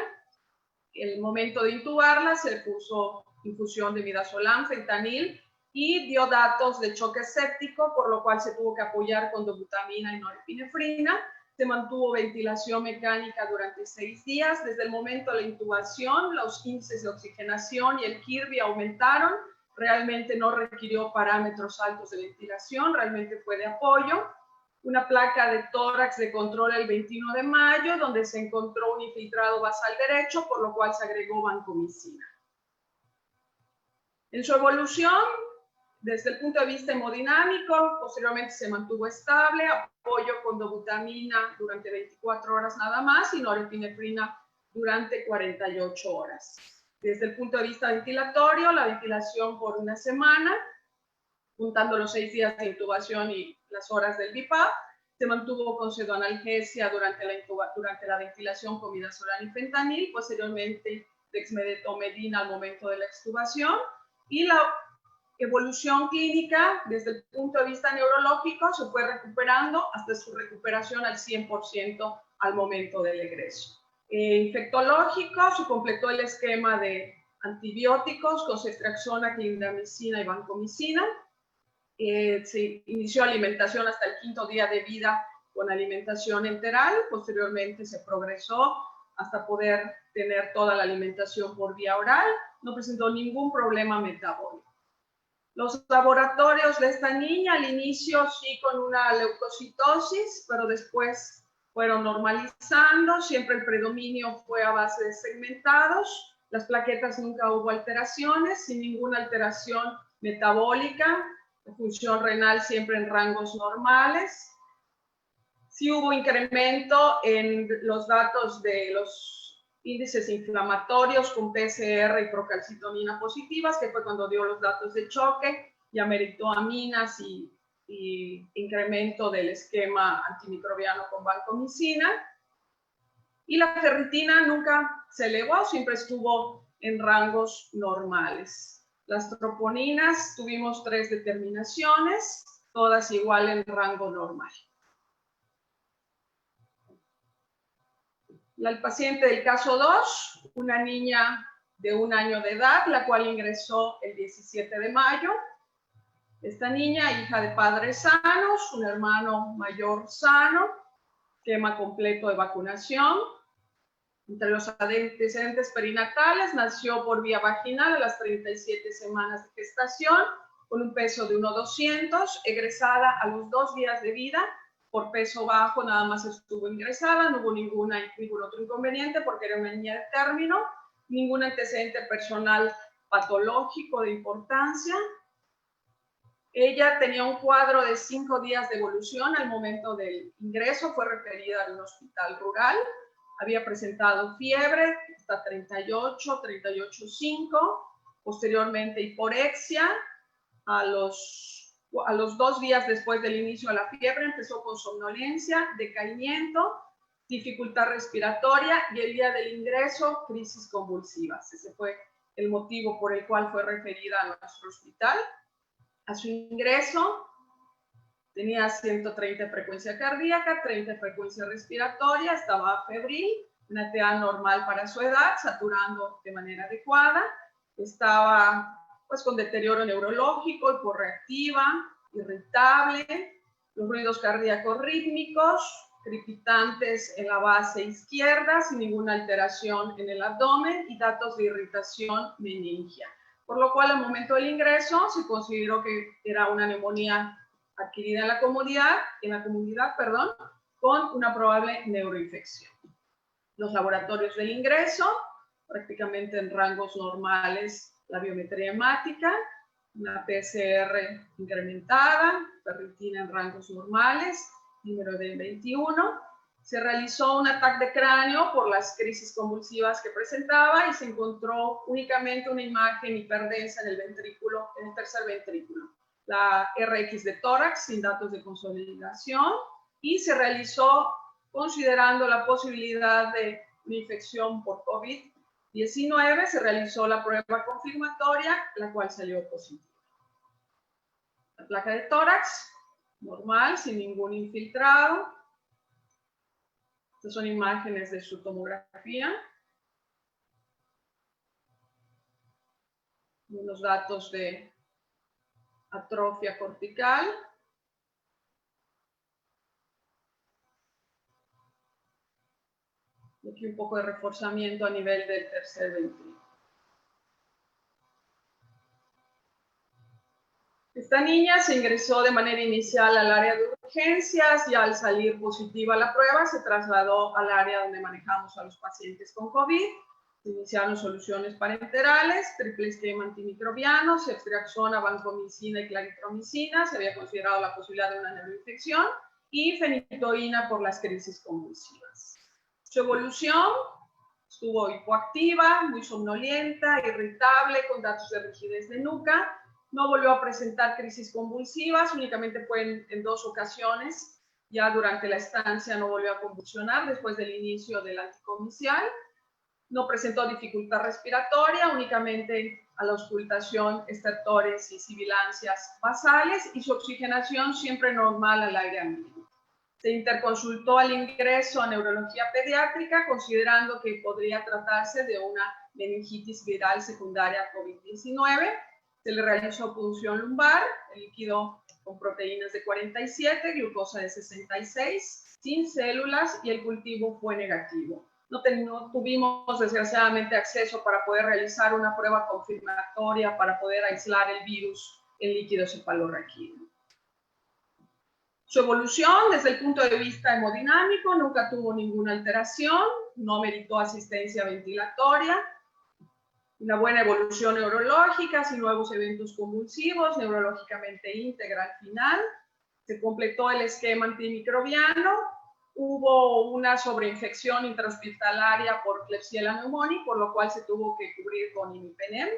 En el momento de intubarla se le puso infusión de midazolam, fentanil y dio datos de choque séptico, por lo cual se tuvo que apoyar con dobutamina y norepinefrina. Se mantuvo ventilación mecánica durante 6 días. Desde el momento de la intubación, los índices de oxigenación y el Kirby aumentaron. Realmente no requirió parámetros altos de ventilación, realmente fue de apoyo. una placa de tórax de control el 21 de mayo, donde se encontró un infiltrado basal derecho, por lo cual se agregó vancomicina. En su evolución, desde el punto de vista hemodinámico, posteriormente se mantuvo estable, apoyo con dobutamina durante 24 horas nada más y norepinefrina durante 48 horas. Desde el punto de vista ventilatorio, la ventilación por una semana, juntando los 6 días de intubación y las horas del BiPAP, se mantuvo con pseudoanalgesia durante la ventilación con midazolam y fentanil, posteriormente dexmedetomidina al momento de la extubación, y la evolución clínica desde el punto de vista neurológico se fue recuperando hasta su recuperación al 100% al momento del egreso. Infectológico, se completó el esquema de antibióticos con ceftriaxona, clindamicina y vancomicina. Se inició alimentación hasta el 5º día de vida con alimentación enteral, posteriormente se progresó hasta poder tener toda la alimentación por vía oral, no presentó ningún problema metabólico. Los laboratorios de esta niña al inicio sí con una leucocitosis, pero después fueron normalizando, siempre el predominio fue a base de segmentados, las plaquetas nunca hubo alteraciones, sin ninguna alteración metabólica, la función renal siempre en rangos normales. Sí hubo incremento en los datos de los índices inflamatorios con PCR y procalcitonina positivas, que fue cuando dio los datos de choque, y ameritoaminas y incremento del esquema antimicrobiano con vancomicina. Y la ferritina nunca se elevó, siempre estuvo en rangos normales. Las troponinas, tuvimos 3 determinaciones, todas igual en rango normal. El paciente del caso 2, una niña de 1 año de edad, la cual ingresó el 17 de mayo. Esta niña, hija de padres sanos, un hermano mayor sano, esquema completo de vacunación. Entre los antecedentes perinatales, nació por vía vaginal a las 37 semanas de gestación, con un peso de 1,200, egresada a los 2 días de vida, por peso bajo, nada más estuvo ingresada, no hubo ningún otro inconveniente porque era una niña de término, ningún antecedente personal patológico de importancia. Ella tenía un cuadro de 5 días de evolución al momento del ingreso, fue referida a un hospital rural, había presentado fiebre hasta 38, 38,5, posteriormente hiporexia, a los 2 días después del inicio de la fiebre empezó con somnolencia, decaimiento, dificultad respiratoria y el día del ingreso, crisis convulsivas. Ese fue el motivo por el cual fue referida a nuestro hospital. A su ingreso tenía 130 de frecuencia cardíaca, 30 de frecuencia respiratoria, estaba febril, una TA normal para su edad, saturando de manera adecuada, estaba pues con deterioro neurológico, hiporreactiva, irritable, los ruidos cardíacos rítmicos, crepitantes en la base izquierda, sin ninguna alteración en el abdomen y datos de irritación meningia. Por lo cual, al momento del ingreso, se consideró que era una neumonía adquirida en la comunidad, con una probable neuroinfección. Los laboratorios del ingreso, prácticamente en rangos normales, la biometría hemática, una PCR incrementada, ferritina en rangos normales, número de 21. Se realizó un ataque de cráneo por las crisis convulsivas que presentaba y se encontró únicamente una imagen hiperdensa en el ventrículo, en el tercer ventrículo. La RX de tórax sin datos de consolidación y se realizó considerando la posibilidad de una infección por COVID-19, se realizó la prueba confirmatoria, la cual salió positiva. La placa de tórax, normal, sin ningún infiltrado. Estas son imágenes de su tomografía. Unos datos de atrofia cortical. Y aquí un poco de reforzamiento a nivel del tercer ventrículo. Esta niña se ingresó de manera inicial al área de urgencias y al salir positiva la prueba se trasladó al área donde manejamos a los pacientes con COVID. Se iniciaron soluciones parenterales, triple esquema antimicrobiano, ceftriaxona, vancomicina y claritromicina. Se había considerado la posibilidad de una neuroinfección y fenitoína por las crisis convulsivas. Su evolución estuvo hipoactiva, muy somnolienta, irritable, con datos de rigidez de nuca. No volvió a presentar crisis convulsivas, únicamente fue en 2 ocasiones. Ya durante la estancia no volvió a convulsionar después del inicio del anticomicial. No presentó dificultad respiratoria, únicamente a la auscultación, estertores y sibilancias basales, y su oxigenación siempre normal al aire ambiente. Se interconsultó al ingreso a neurología pediátrica, considerando que podría tratarse de una meningitis viral secundaria COVID-19. Se le realizó punción lumbar, el líquido con proteínas de 47, glucosa de 66, sin células, y el cultivo fue negativo. No tuvimos, desgraciadamente, acceso para poder realizar una prueba confirmatoria para poder aislar el virus en líquido cefalorraquídeo. Su evolución, desde el punto de vista hemodinámico, nunca tuvo ninguna alteración, no meritó asistencia ventilatoria. Una buena evolución neurológica, sin nuevos eventos convulsivos, neurológicamente íntegra al final. Se completó el esquema antimicrobiano. Hubo una sobreinfección intrahospitalaria por Klebsiella pneumoniae, por lo cual se tuvo que cubrir con imipenem.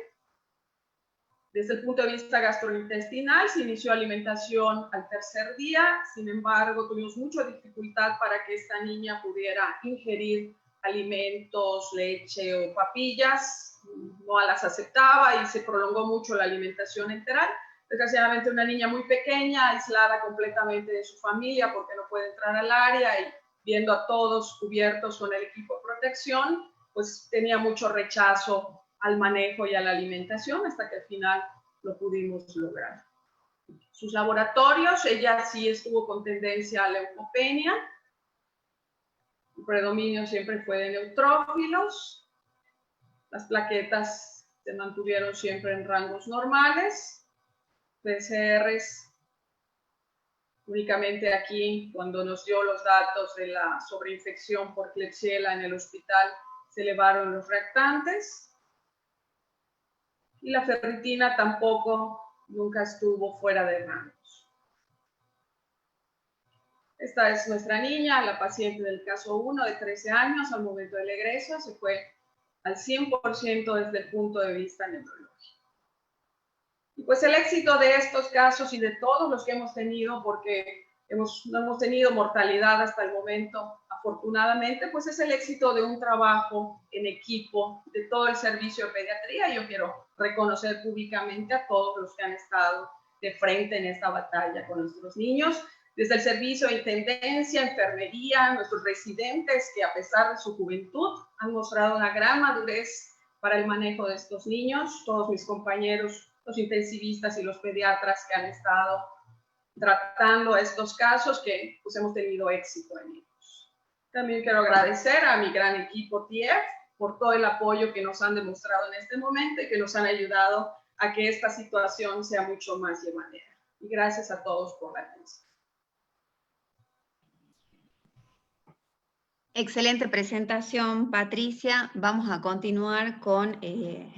Desde el punto de vista gastrointestinal, se inició alimentación al 3er día. Sin embargo, tuvimos mucha dificultad para que esta niña pudiera ingerir alimentos, leche o papillas. No las aceptaba y se prolongó mucho la alimentación enteral. Desgraciadamente, una niña muy pequeña, aislada completamente de su familia porque no puede entrar al área, y viendo a todos cubiertos con el equipo de protección, pues tenía mucho rechazo al manejo y a la alimentación, hasta que al final lo pudimos lograr. Sus laboratorios, ella sí estuvo con tendencia a leucopenia. El predominio siempre fue de neutrófilos. Las plaquetas se mantuvieron siempre en rangos normales. PCRs, únicamente aquí, cuando nos dio los datos de la sobreinfección por Klebsiella en el hospital, se elevaron los reactantes. Y la ferritina tampoco nunca estuvo fuera de rangos. Esta es nuestra niña, la paciente del caso 1 de 13 años. Al momento del egreso se fue al 100% desde el punto de vista neurológico. Y pues el éxito de estos casos y de todos los que hemos tenido, porque no hemos tenido mortalidad hasta el momento, afortunadamente, pues es el éxito de un trabajo en equipo de todo el servicio de pediatría. Yo quiero reconocer públicamente a todos los que han estado de frente en esta batalla con nuestros niños, desde el servicio de intendencia, enfermería, nuestros residentes que a pesar de su juventud han mostrado una gran madurez para el manejo de estos niños, todos mis compañeros, los intensivistas y los pediatras que han estado tratando estos casos, que pues hemos tenido éxito en ellos. También quiero agradecer a mi gran equipo TIEF por todo el apoyo que nos han demostrado en este momento y que nos han ayudado a que esta situación sea mucho más llevadera. Y gracias a todos por la atención. Excelente presentación, Patricia. Vamos a continuar con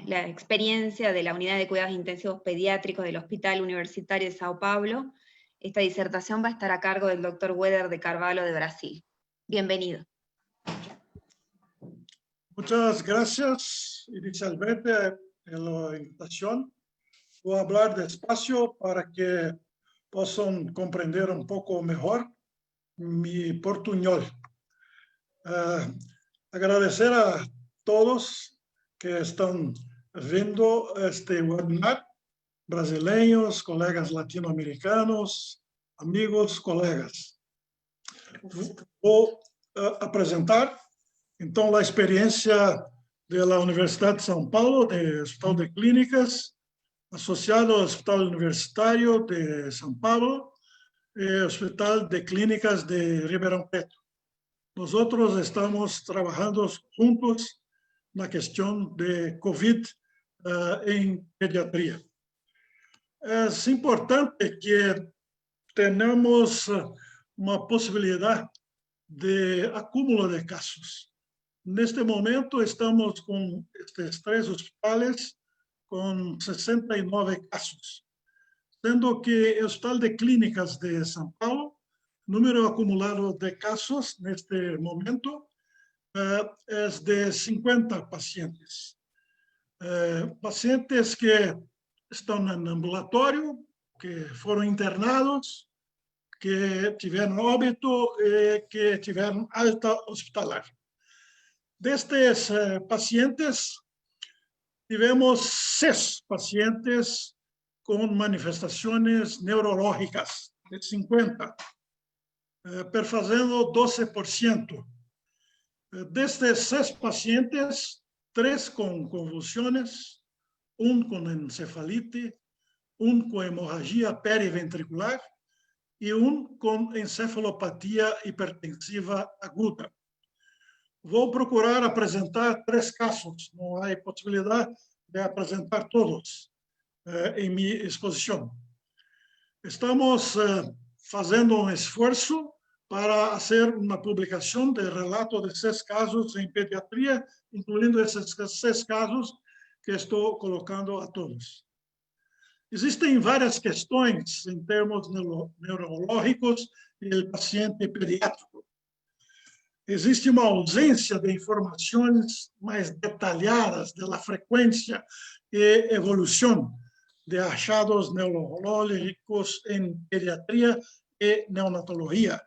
la experiencia de la Unidad de Cuidados Intensivos Pediátricos del Hospital Universitario de Sao Paulo. Esta disertación va a estar a cargo del Dr. Weder de Carvalho de Brasil. Bienvenido. Muchas gracias inicialmente por la invitación. Voy a hablar despacio para que puedan comprender un poco mejor mi portuñol. Agradecer a todos que están viendo este webinar, brasileños, colegas latinoamericanos, amigos, colegas. Vou apresentar, então, a experiência da Universidade de São Paulo, do Hospital de Clínicas, associado ao Hospital Universitário de São Paulo e Hospital de Clínicas de Ribeirão Preto. Nós estamos trabalhando juntos na questão de COVID em pediatria. Es importante que tenemos uma possibilidade de acúmulo de casos. Neste momento, estamos com estes 3 hospitais com 69 casos, sendo que o Hospital de Clínicas de São Paulo, número acumulado de casos neste momento, é de 50 pacientes. Pacientes que estão no ambulatório, que foram internados, que tiveram óbito e que tiveram alta hospitalar. Destes pacientes, tivemos 6 pacientes com manifestações neurológicas, de 50, perfazendo 12%. Destes 6 pacientes, 3 com convulsões, 1 com encefalite, 1 com hemorragia periventricular e 1 com encefalopatia hipertensiva aguda. Vou procurar apresentar 3 casos, não há possibilidade de apresentar todos em minha exposição. Estamos fazendo um esforço para fazer uma publicação de relato de 6 casos em pediatria, incluindo esses 6 casos que estou colocando a todos. Existem várias questões em termos neurológicos e o paciente pediátrico. Existe uma ausência de informações mais detalhadas da frequência e evolução de achados neurológicos em pediatria e neonatologia.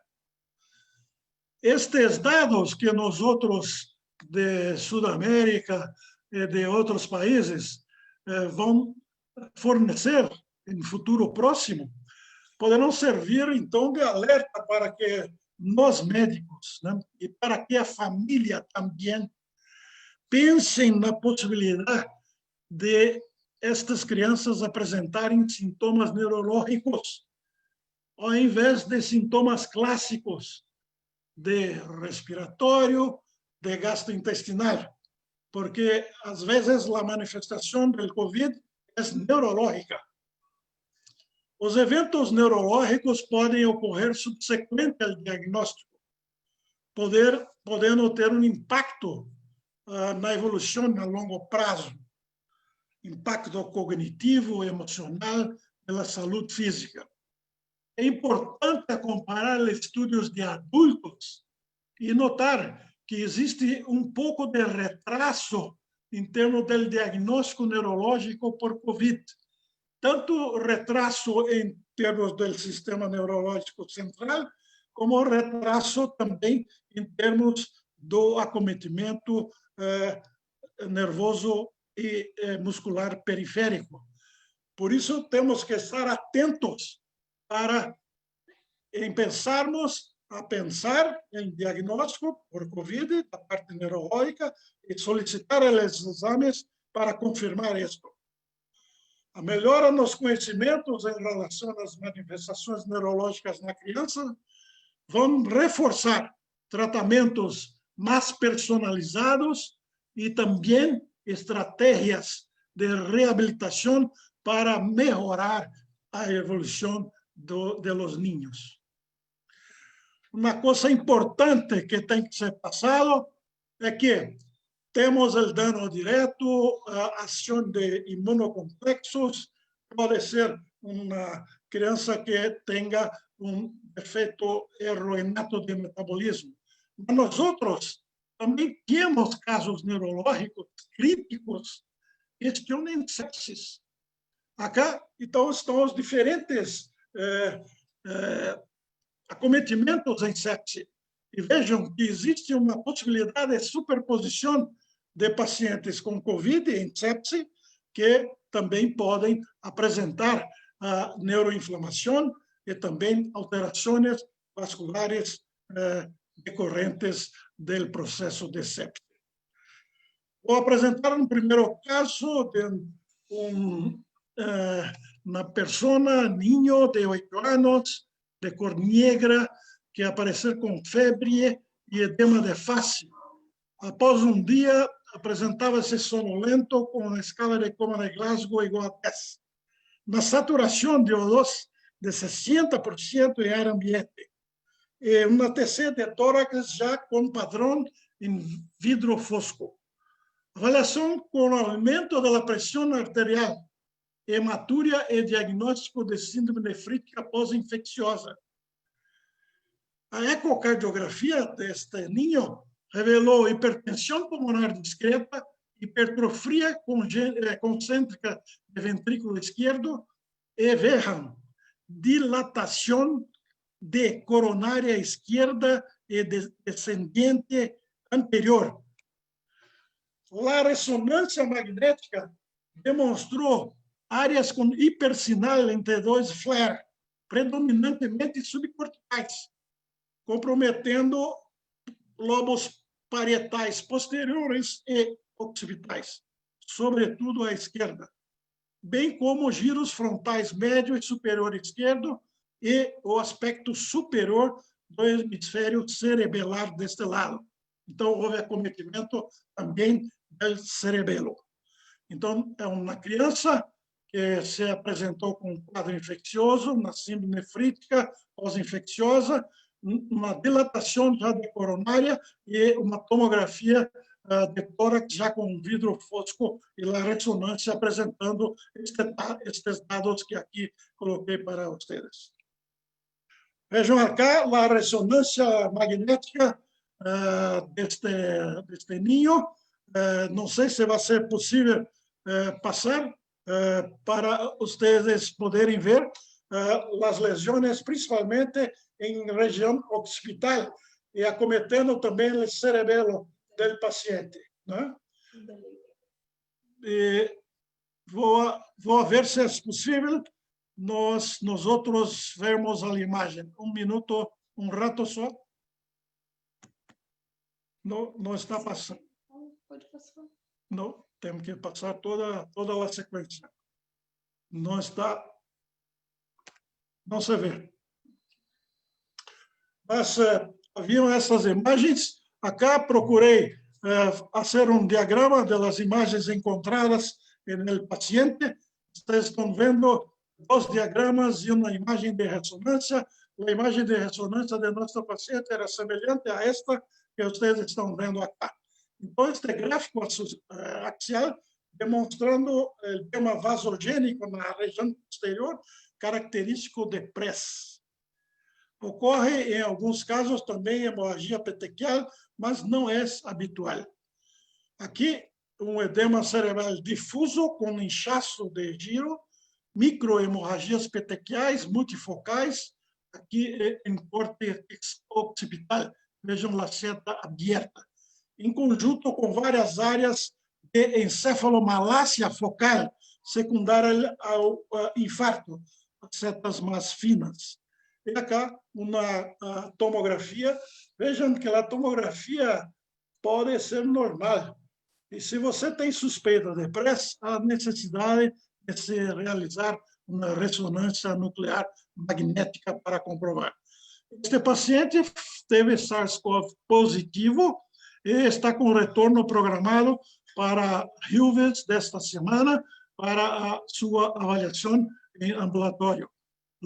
Estes dados que nós outros de Sudamérica e de outros países vão fornecer em futuro próximo, poderão servir, então, de alerta para que nós médicos, né, e para que a família também pensem na possibilidade de estas crianças apresentarem sintomas neurológicos, ao invés de sintomas clássicos de respiratório, de gastrointestinal, porque às vezes a manifestação do COVID é neurológica. Os eventos neurológicos podem ocorrer subsequente ao diagnóstico, podendo ter um impacto na evolução a longo prazo, impacto cognitivo, emocional, pela saúde física. É importante comparar estudos de adultos e notar que existe um pouco de retraso em termos do diagnóstico neurológico por COVID. Tanto retraso em termos do sistema neurológico central, como retraso também em termos do acometimento nervoso e muscular periférico. Por isso, temos que estar atentos para pensar em diagnóstico por COVID, da parte neurológica, e solicitar os exames para confirmar isto. A melhora nos conhecimentos em relação às manifestações neurológicas na criança vão reforçar tratamentos mais personalizados e também estratégias de reabilitação para melhorar a evolução de los niños. Uma coisa importante que tem que ser passado é que temos o dano direto, a ação de imunocomplexos, pode ser uma criança que tenha defeito erroneado de metabolismo. Mas nós outros também temos casos neurológicos críticos que estão em sepsis. Acá, então, estão os diferentes acometimentos em sepsis. E vejam que existe uma possibilidade de superposição de pacientes com COVID em sepsis que também podem apresentar neuroinflamação e também alterações vasculares decorrentes do processo de sepsis. Vou apresentar um primeiro caso de uma pessoa, niño de 8 anos, de cor negra, que apareceu com febre e edema de face. Após um dia, apresentava-se sonolento com uma escala de coma de Glasgow igual a 10. na saturação de O2 de 60% em ar ambiente. E uma TC de tórax já com padrão em vidro fosco. Avaliação com aumento da pressão arterial, hematúria e diagnóstico de síndrome nefrítica pós-infecciosa. A ecocardiografia deste niño revelou hipertensão pulmonar discreta, hipertrofia concêntrica do ventrículo esquerdo e vejam, dilatação de coronária esquerda e descendente anterior. A ressonância magnética demonstrou áreas com hipersinal entre dois flares, predominantemente subcorticais, comprometendo lobos parietais posteriores e occipitais, sobretudo à esquerda, bem como giros frontais médio e superior esquerdo e o aspecto superior do hemisfério cerebelar deste lado. Então, houve acometimento também do cerebelo. Então, é uma criança que se apresentou com um quadro infeccioso, uma síndrome nefrítica pós-infecciosa, uma dilatação já de coronária e uma tomografia de tórax já com vidro fosco e a ressonância apresentando estes dados que aqui coloquei para vocês. Vejam acá a ressonância magnética deste niño. Não sei se vai ser possível passar para vocês poderem ver as lesões, principalmente em região occipital, e acometendo também o cerebelo do paciente. Né? E vou ver se é possível nós outros vermos a imagem. Um minuto, um rato só. Não está passando. Pode passar. Não, temos que passar toda a sequência. Não está. Não se vê. Mas haviam essas imagens. Acá procurei fazer um diagrama das imagens encontradas no paciente. Vocês estão vendo 2 diagramas e uma imagem de ressonância. A imagem de ressonância de nosso paciente era semelhante a esta que vocês estão vendo acá. Então, este gráfico axial demonstrando o edema vasogênico na região posterior, característico de PRES. Ocorre, em alguns casos, também hemorragia petequial, mas não é habitual. Aqui, um edema cerebral difuso com inchaço de giro, microhemorragias petequiais multifocais, aqui em corte occipital, vejam a seta aberta, em conjunto com várias áreas de encefalomalácia focal, secundária ao infarto, as setas mais finas. E acá, uma tomografia. Vejam que a tomografia pode ser normal. E se você tem suspeita de PRES, há necessidade de se realizar uma ressonância nuclear magnética para comprovar. Este paciente teve SARS-CoV positivo e está com retorno programado para Hilves desta semana para a sua avaliação em ambulatório.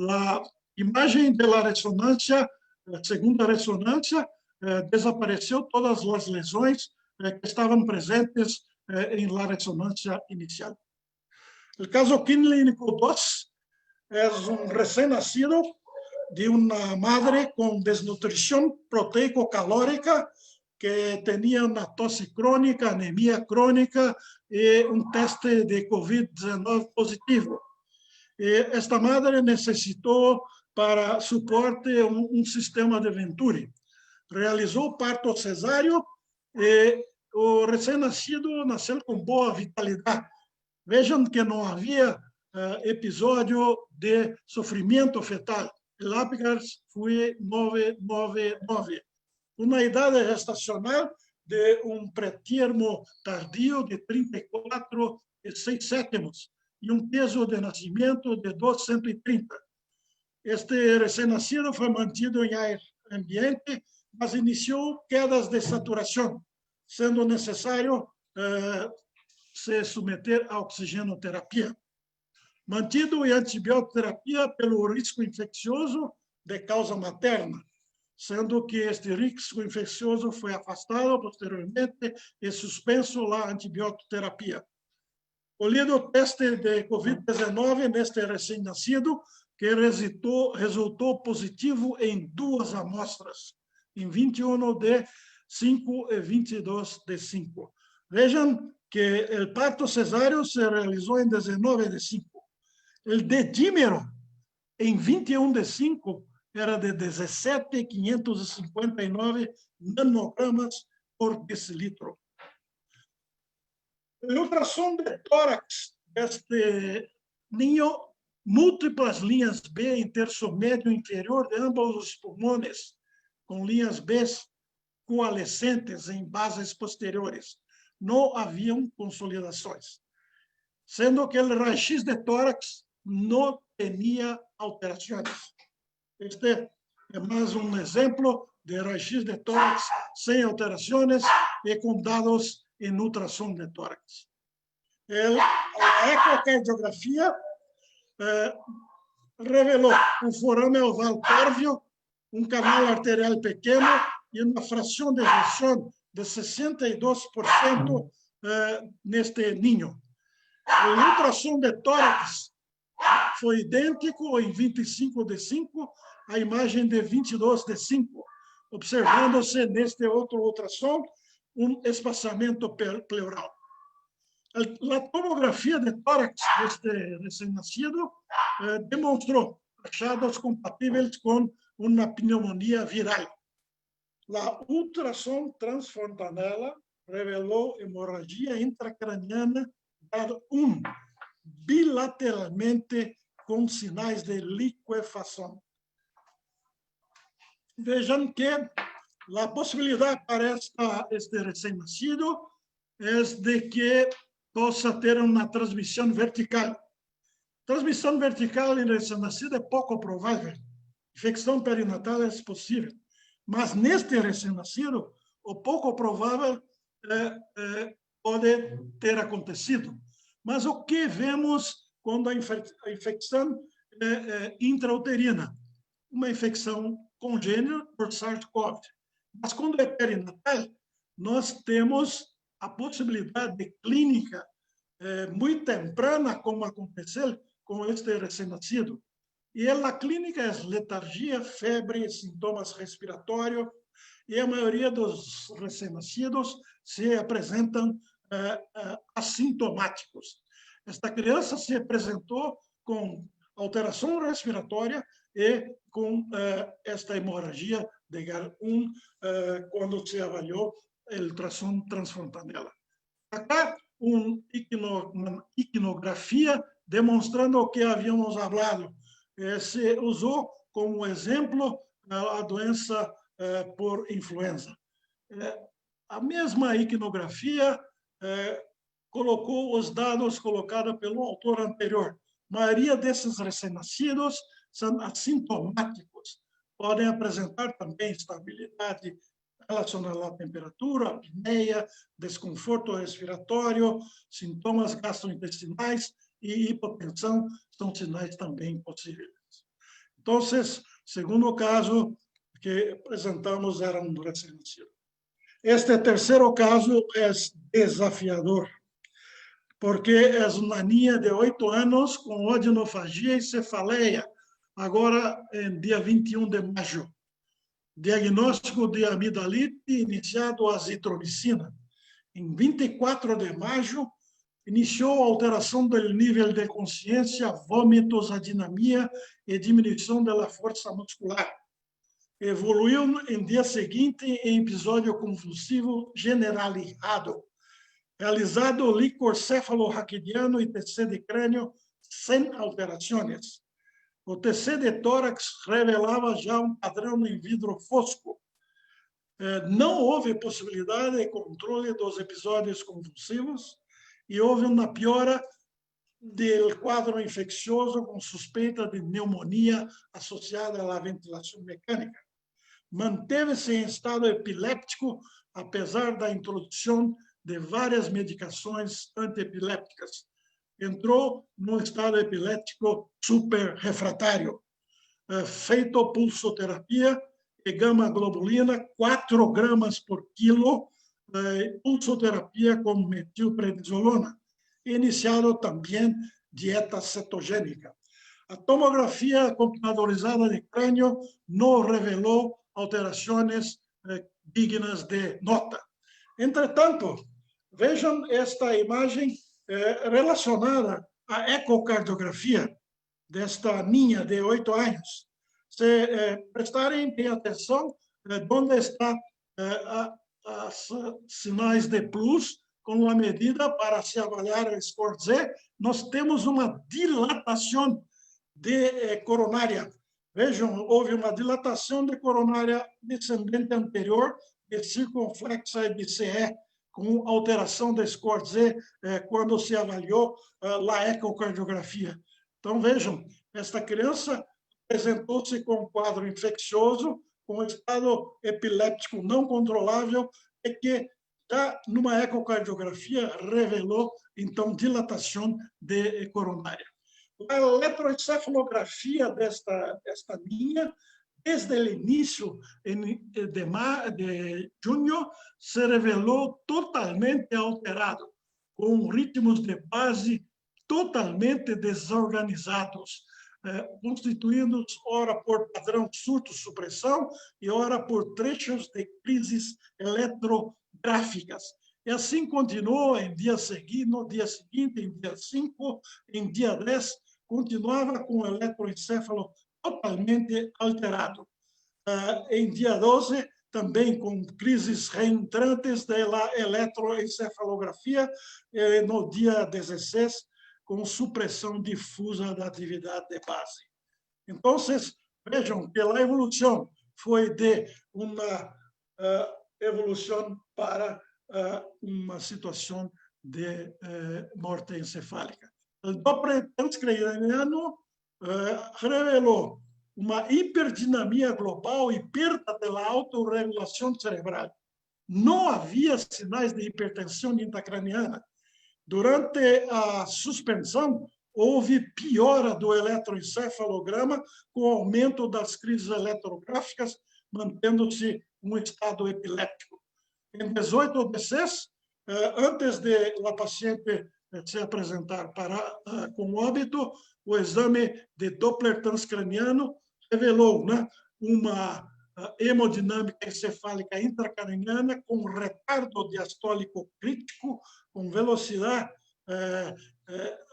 A imagem da ressonância, a segunda ressonância, desapareceu todas as lesões que estavam presentes em la ressonância inicial. O caso clínico 2 é recém-nacido de uma madre com desnutrição proteico-calórica que tinha uma tosse crônica, anemia crônica e teste de COVID-19 positivo. E esta madre necessitou para suporte sistema de Venturi. Realizou parto cesáreo e o recém-nascido nasceu com boa vitalidade. Vejam que não havia episódio de sofrimento fetal. O Apgar foi 999. Uma idade gestacional de pretermo tardio de 34 e 6 sétimos e peso de nascimento de 230. Este recém-nascido foi mantido em ar ambiente, mas iniciou quedas de saturação, sendo necessário se submeter à oxigenoterapia. mantido em antibioterapia pelo risco infeccioso de causa materna, sendo que este risco infeccioso foi afastado posteriormente e suspenso a antibioterapia. Colhido o teste de Covid-19 neste recém-nascido, que resultou positivo em 2 amostras, em 21 de 5 e 22 de 5. Vejam que o parto cesáreo se realizou em 19 de 5. O dedímero, em 21 de 5, era de 17.559 nanogramas por decilitro. O ultrassom de tórax deste ninho, múltiplas linhas B em terço médio inferior de ambos os pulmões, com linhas B coalescentes em bases posteriores. Não haviam consolidações, sendo que o raio-x de tórax não tinha alterações. Este é mais um exemplo de raio-x de tórax sem alterações e com dados em ultrassom de tórax. A ecocardiografia revelou um forame oval pérvio, um canal arterial pequeno e uma fração de ejeção de 62% neste ninho. O ultrassom de tórax foi idêntico em 25 de 5 à imagem de 22 de 5, observando-se neste outro ultrassom espaçamento pleural. A tomografia de tórax deste recém-nascido demonstrou achados compatíveis com uma pneumonia viral. A ultrassom transfontanela revelou hemorragia intracraniana grado 1, bilateralmente com sinais de liquefação. Vejam que a possibilidade para este recém-nascido é de que possa ter uma transmissão vertical. Transmissão vertical em recém-nascido é pouco provável. Infecção perinatal é possível. Mas neste recém-nascido, o pouco provável pode ter acontecido. Mas o que vemos quando a infecção é intrauterina? Uma infecção congênita por SARS-CoV. Mas quando é perinatal, nós temos a possibilidade de clínica muito temprana, como aconteceu com este recém-nascido. E a clínica é letargia, febre, sintomas respiratórios, e a maioria dos recém-nascidos se apresentam assintomáticos. Esta criança se apresentou com alteração respiratória e com esta hemorragia de grau 1 quando se avaliou a ultrassom transfontanela. Acá uma iconografia demonstrando o que havíamos falado. Se usou como exemplo a doença por influenza. A mesma iconografia colocou os dados colocados pelo autor anterior. A maioria desses recém-nascidos são assintomáticos. Podem apresentar também estabilidade relacionada à temperatura, apneia, desconforto respiratório, sintomas gastrointestinais e hipotensão são sinais também possíveis. Então, segundo caso que apresentamos era um recém-nascido. Este terceiro caso é desafiador, porque é uma ninha de 8 anos com odinofagia e cefaleia, agora em dia 21 de maio. Diagnóstico de amidalite iniciado azitromicina. Em 24 de maio, iniciou a alteração do nível de consciência, vômitos, adinamia e diminuição da força muscular. Evoluiu em dia seguinte em episódio convulsivo generalizado. Realizado licor cefalorraquidiano e TC de crânio sem alterações. O TC de tórax revelava já um padrão em vidro fosco. Não houve possibilidade de controle dos episódios convulsivos e houve uma piora do quadro infeccioso com suspeita de pneumonia associada à ventilação mecânica. Manteve-se em estado epiléptico, apesar da introdução de várias medicações antiepilépticas. entrou num estado epiléptico super refratário. Feito pulsoterapia e gama-globulina, 4 gramas por quilo, pulsoterapia com metilprednisolona. Iniciado também dieta cetogênica. A tomografia computadorizada de crânio não revelou alterações dignas de nota. Entretanto, vejam esta imagem relacionada à ecocardiografia desta menina de 8 anos. Se prestarem bem atenção, onde estão os sinais de plus com a medida para se avaliar o score Z, nós temos uma dilatação de coronária. Vejam, houve uma dilatação de coronária descendente anterior de circunflexa e BCE, com alteração da score Z quando se avaliou a ecocardiografia. Então, vejam, esta criança apresentou-se com um quadro infeccioso, com estado epiléptico não controlável, e que já numa ecocardiografia revelou, então, dilatação de coronária. A eletroencefalografia desta linha, desde o início de junho, se revelou totalmente alterado, com ritmos de base totalmente desorganizados, constituídos ora por padrão surto-supressão e ora por trechos de crises eletrográficas. E assim continuou em dia seguinte, no dia seguinte, em dia 5, em dia 10, continuava com o eletroencefalo totalmente alterado. Em dia 12, também com crises reentrantes da eletroencefalografia, no dia 16, com supressão difusa da atividade de base. Então, vejam que a evolução foi de uma evolução para uma situação de morte encefálica. O Doppler transcraniano revelou uma hiperdinamia global e perda da autorregulação cerebral. Não havia sinais de hipertensão intracraniana. Durante a suspensão, houve piora do eletroencefalograma com aumento das crises eletrográficas, mantendo-se um estado epiléptico. Em 18 de 6, antes de a paciente se apresentar com óbito, o exame de Doppler transcraniano revelou uma hemodinâmica encefálica intracraniana com retardo diastólico crítico, com velocidade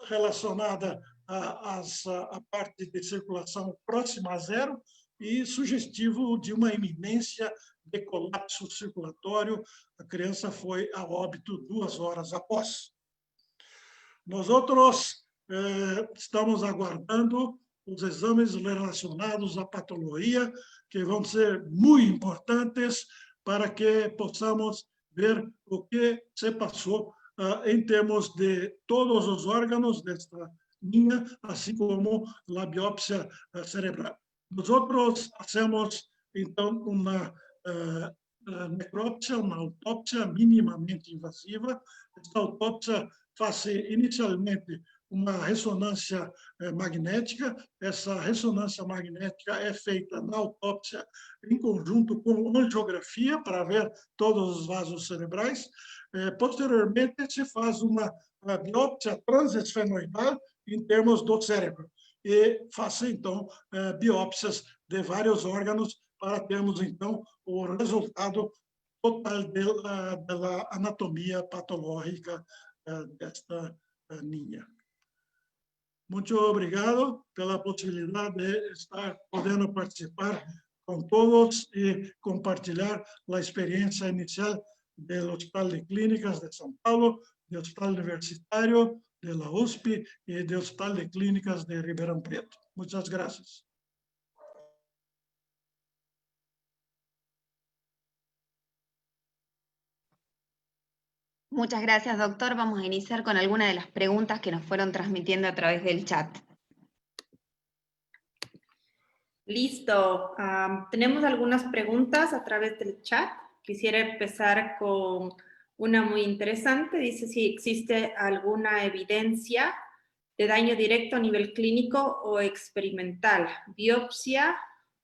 relacionada à parte de circulação próxima a zero e sugestivo de uma iminência de colapso circulatório. A criança foi a óbito 2 horas após. Nós outros estamos aguardando os exames relacionados à patologia, que vão ser muito importantes para que possamos ver o que se passou em termos de todos os órgãos desta linha, assim como a biópsia cerebral. Nós outros fazemos, então, uma necrópsia, uma autópsia minimamente invasiva. Esta autópsia faz inicialmente uma ressonância magnética. Essa ressonância magnética é feita na autópsia em conjunto com angiografia para ver todos os vasos cerebrais. Posteriormente, se faz uma biópsia transesfenoidal em termos do cérebro e faz, então, biópsias de vários órgãos para termos, então, o resultado total da anatomia patológica desta linha. Muito obrigado pela possibilidade de estar podendo participar com todos e compartilhar a experiência inicial do Hospital de Clínicas de São Paulo, do Hospital Universitário, da USP e do Hospital de Clínicas de Ribeirão Preto. Muitas graças. Muchas gracias, doctor. Vamos a iniciar con algunas de las preguntas que nos fueron transmitiendo a través del chat. Listo. Tenemos algunas preguntas a través del chat. Quisiera empezar con una muy interesante. Dice si existe alguna evidencia de daño directo a nivel clínico o experimental, biopsia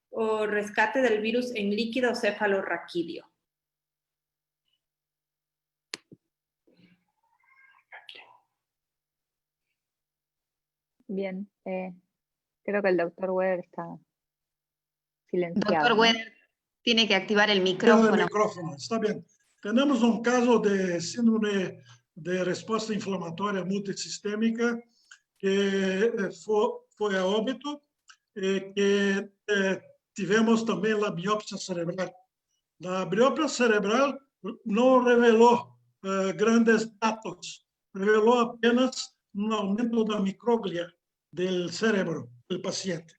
o rescate del virus en líquido cefalorraquídeo. Bien, creo que el doctor Weber está silenciado. Doctor ¿no? Weber tiene que activar el El micrófono. micrófono, está bien. Tenemos un caso de síndrome de respuesta inflamatoria multisistémica que fue a óbito, que tivemos también la biopsia cerebral. La biopsia cerebral no reveló grandes datos, reveló apenas un aumento de la microglia del cerebro del paciente.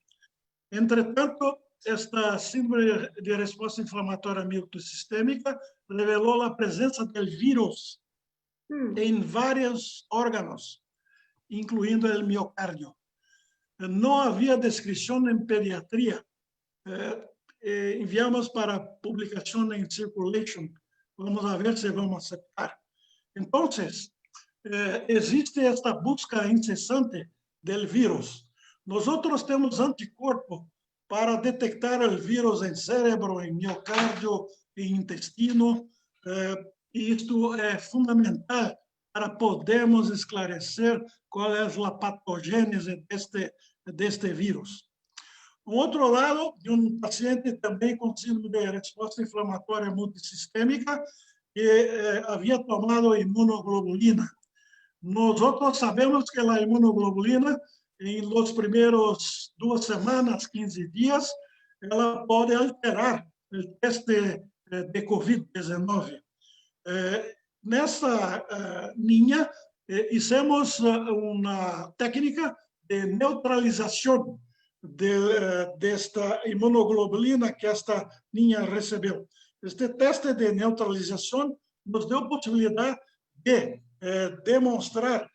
Entre tanto, esta síndrome de respuesta inflamatoria multisistémica reveló la presencia del virus en varios órganos, incluyendo el miocardio. No había descripción en pediatría. Enviamos para publicación en Circulation. Vamos a ver si vamos a aceptar. Entonces, existe esta búsqueda incesante del virus. Nosotros tenemos anticuerpos para detectar el virus en cerebro, en miocardio, en intestino. Y esto es fundamental para podermos esclarecer cuál es la patogénese de este virus. Por otro lado, de un paciente también con síndrome de respuesta inflamatoria multisistémica que había tomado inmunoglobulina. Nosotros sabemos que la inmunoglobulina en los primeros 2 semanas, 15 días, ela puede alterar el test de COVID-19. En esta niña hicimos una técnica de neutralización de esta inmunoglobulina que esta niña recibió. Este test de neutralización nos dio posibilidad de demonstrar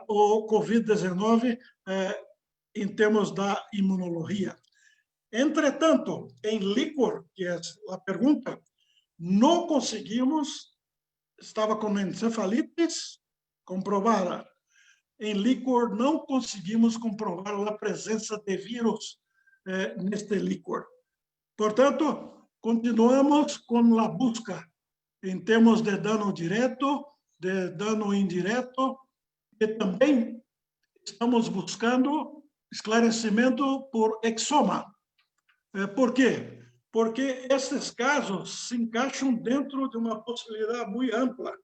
o COVID-19 em termos da imunologia. Entretanto, em líquor, que é a pergunta, não conseguimos, estava com encefalites comprovada. Em líquor, não conseguimos comprovar a presença de vírus neste líquor. Portanto, continuamos com a busca em termos de dano direto, de dano indireto, e também estamos buscando esclarecimento por exoma. Por quê? Porque esses casos se encaixam dentro de uma possibilidade muito ampla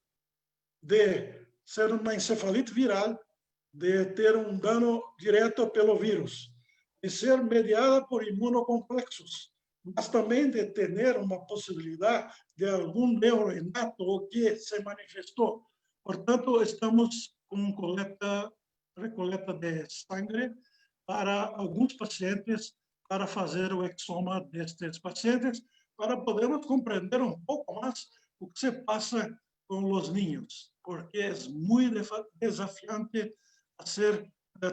de ser uma encefalite viral, de ter um dano direto pelo vírus, de ser mediada por imunocomplexos, mas também de ter uma possibilidade de algum neuroinato que se manifestou. Portanto, estamos com recoleta de sangue para alguns pacientes, para fazer o exoma destes pacientes, para podermos compreender um pouco mais o que se passa com os niños, porque é muito desafiante fazer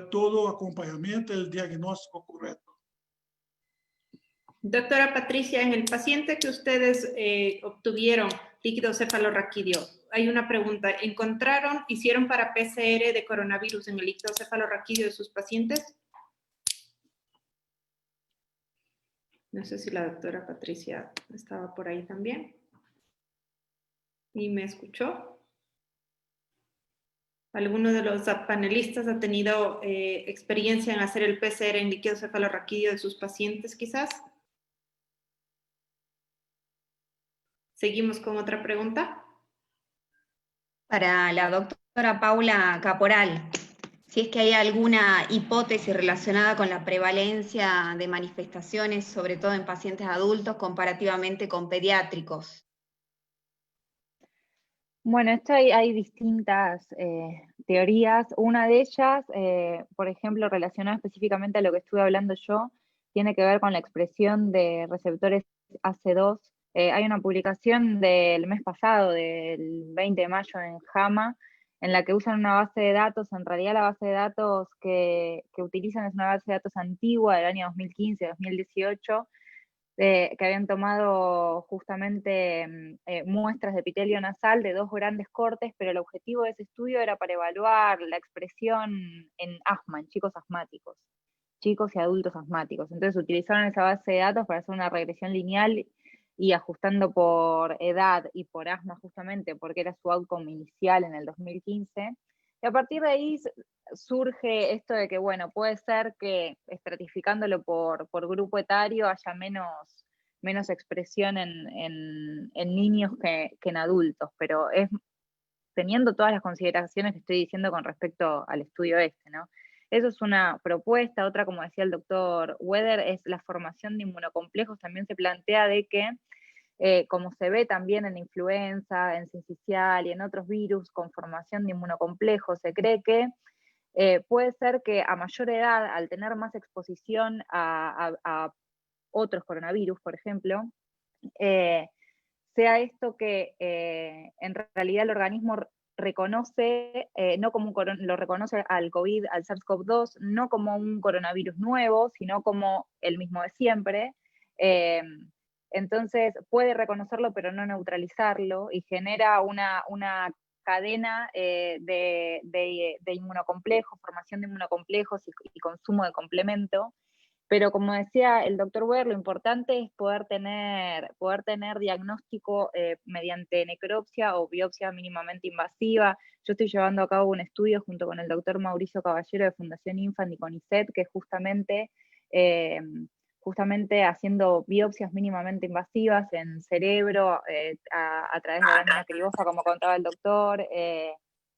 todo o acompanhamento, o diagnóstico correto. Doctora Patricia, en el paciente que ustedes obtuvieron líquido cefalorraquídeo, hay una pregunta. ¿Encontraron, hicieron para PCR de coronavirus en el líquido cefalorraquídeo de sus pacientes? No sé si la doctora Patricia estaba por ahí también. ¿Y me escuchó? ¿Alguno de los panelistas ha tenido experiencia en hacer el PCR en líquido cefalorraquídeo de sus pacientes, quizás? ¿Seguimos con otra pregunta? Para la doctora Paula Caporal, si es que hay alguna hipótesis relacionada con la prevalencia de manifestaciones, sobre todo en pacientes adultos, comparativamente con pediátricos. Bueno, esto hay distintas teorías. Una de ellas, por ejemplo, relacionada específicamente a lo que estuve hablando yo, tiene que ver con la expresión de receptores AC2. Hay una publicación del mes pasado, del 20 de mayo en JAMA, en la que usan una base de datos. En realidad la base de datos que utilizan es una base de datos antigua del año 2015-2018, que habían tomado justamente muestras de epitelio nasal de 2 grandes cortes, pero el objetivo de ese estudio era para evaluar la expresión en asma, en chicos asmáticos, chicos y adultos asmáticos. Entonces utilizaron esa base de datos para hacer una regresión lineal y ajustando por edad y por asma justamente, porque era su outcome inicial en el 2015. Y a partir de ahí surge esto de que, bueno, puede ser que estratificándolo por grupo etario haya menos expresión en niños que en adultos, pero es teniendo todas las consideraciones que estoy diciendo con respecto al estudio este, ¿no? Eso es una propuesta. Otra, como decía el doctor Weder, es la formación de inmunocomplejos. También se plantea de que, como se ve también en influenza, en sincicial y en otros virus con formación de inmunocomplejos, se cree que puede ser que a mayor edad, al tener más exposición a otros coronavirus, por ejemplo, sea esto que en realidad el organismo reconoce, no como lo reconoce al COVID, al SARS-CoV-2, no como un coronavirus nuevo, sino como el mismo de siempre. Entonces puede reconocerlo pero no neutralizarlo y genera una cadena de inmunocomplejos, formación de inmunocomplejos y consumo de complemento. Pero como decía el doctor Weber, lo importante es poder tener diagnóstico mediante necropsia o biopsia mínimamente invasiva. Yo estoy llevando a cabo un estudio junto con el doctor Mauricio Caballero de Fundación Infant y CONICET, que es justamente haciendo biopsias mínimamente invasivas en cerebro a través de la lámina cribosa, como contaba el doctor,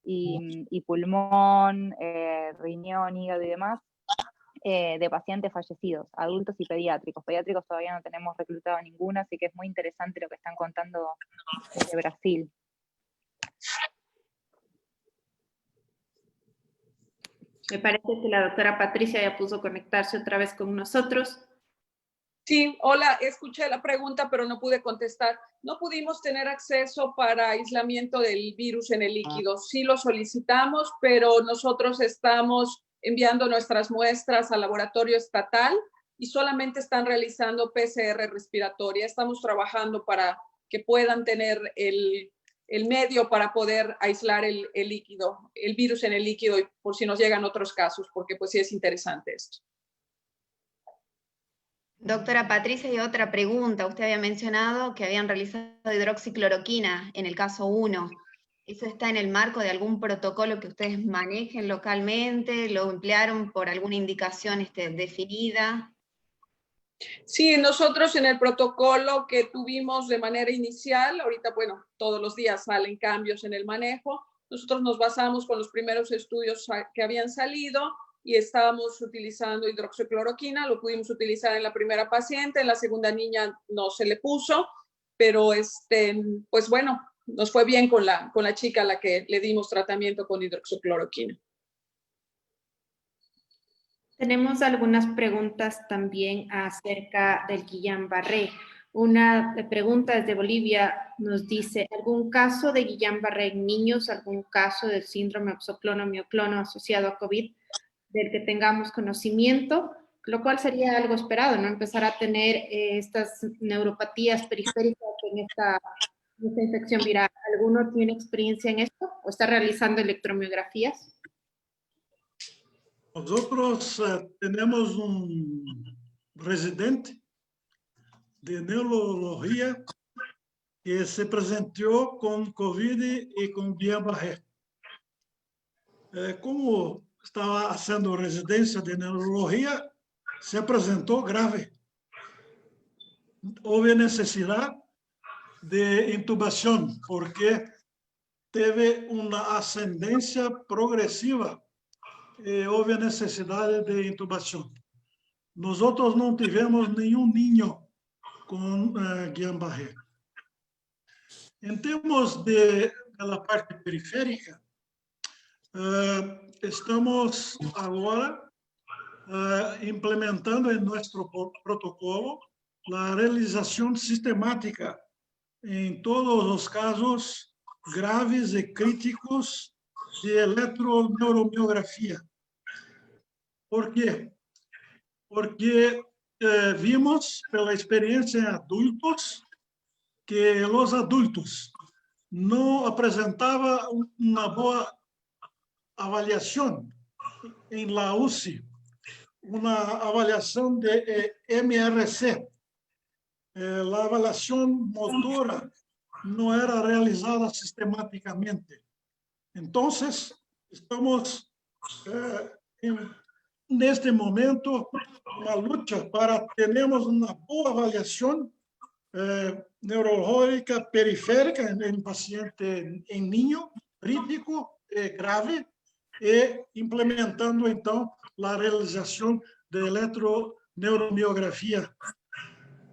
y pulmón, riñón, hígado y demás, de pacientes fallecidos, adultos y pediátricos. Pediátricos todavía no tenemos reclutado ninguna, así que es muy interesante lo que están contando desde Brasil. Me parece que la doctora Patricia ya pudo conectarse otra vez con nosotros. Sí, hola, escuché la pregunta, pero no pude contestar. No pudimos tener acceso para aislamiento del virus en el líquido. Sí lo solicitamos, pero nosotros estamos enviando nuestras muestras al laboratorio estatal y solamente están realizando PCR respiratoria. Estamos trabajando para que puedan tener el medio para poder aislar el líquido, el virus en el líquido, y por si nos llegan otros casos, porque pues sí es interesante esto. Doctora Patricia, y otra pregunta. Usted había mencionado que habían realizado hidroxicloroquina en el caso 1. ¿Eso está en el marco de algún protocolo que ustedes manejen localmente? ¿Lo emplearon por alguna indicación definida? Sí, nosotros en el protocolo que tuvimos de manera inicial, ahorita, bueno, todos los días salen cambios en el manejo, nosotros nos basamos con los primeros estudios que habían salido y estábamos utilizando hidroxicloroquina. Lo pudimos utilizar en la primera paciente, en la segunda niña no se le puso, pero pues bueno, nos fue bien con la chica a la que le dimos tratamiento con hidroxicloroquina. Tenemos algunas preguntas también acerca del Guillain-Barré. Una pregunta desde Bolivia nos dice, ¿algún caso de Guillain-Barré en niños, algún caso del síndrome oxoclono-mioclono asociado a COVID del que tengamos conocimiento? Lo cual sería algo esperado, ¿no? Empezar a tener estas neuropatías periféricas en esta infección viral. ¿Alguno tiene experiencia en esto o está realizando electromiografías? Nosotros tenemos un residente de neurología que se presentó con COVID y con Guillain-Barré. Como estaba haciendo residencia de neurología, se presentó grave. Hubo necesidad de intubación porque teve una ascendencia progresiva. Houve necessidade de intubação. Nós não tivemos nenhum ninho com Guillain-Barré. Em termos da parte periférica, estamos agora implementando em nosso protocolo a realização sistemática em todos os casos graves e críticos de eletroneuromiografia. ¿Por qué? Porque vimos pela experiência em adultos que os adultos não apresentavam uma boa avaliação em la UCI, uma avaliação de MRC. A avaliação motora não era realizada sistematicamente. Então, estamos neste momento na luta para termos uma boa avaliação neurológica periférica em paciente, em niño crítico grave, e implementando então a realização de eletroneuromiografia.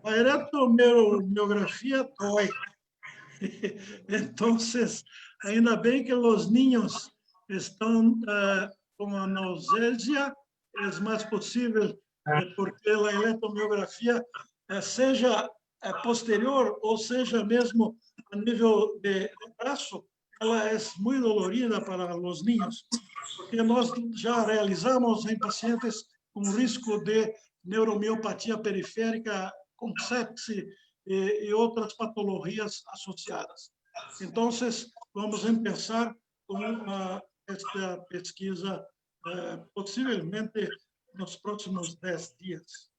A eletroneuromiografia dói. Então, ainda bem que os niños estão com analgesia, é mais possível, porque a eletromiografia, seja posterior ou seja mesmo a nível de braço, ela é muito dolorida para os niños, porque nós já realizamos em pacientes com risco de neuromiopatia periférica, com sepse e outras patologias associadas. Então, vamos começar com esta pesquisa, possivelmente nos próximos 10 días.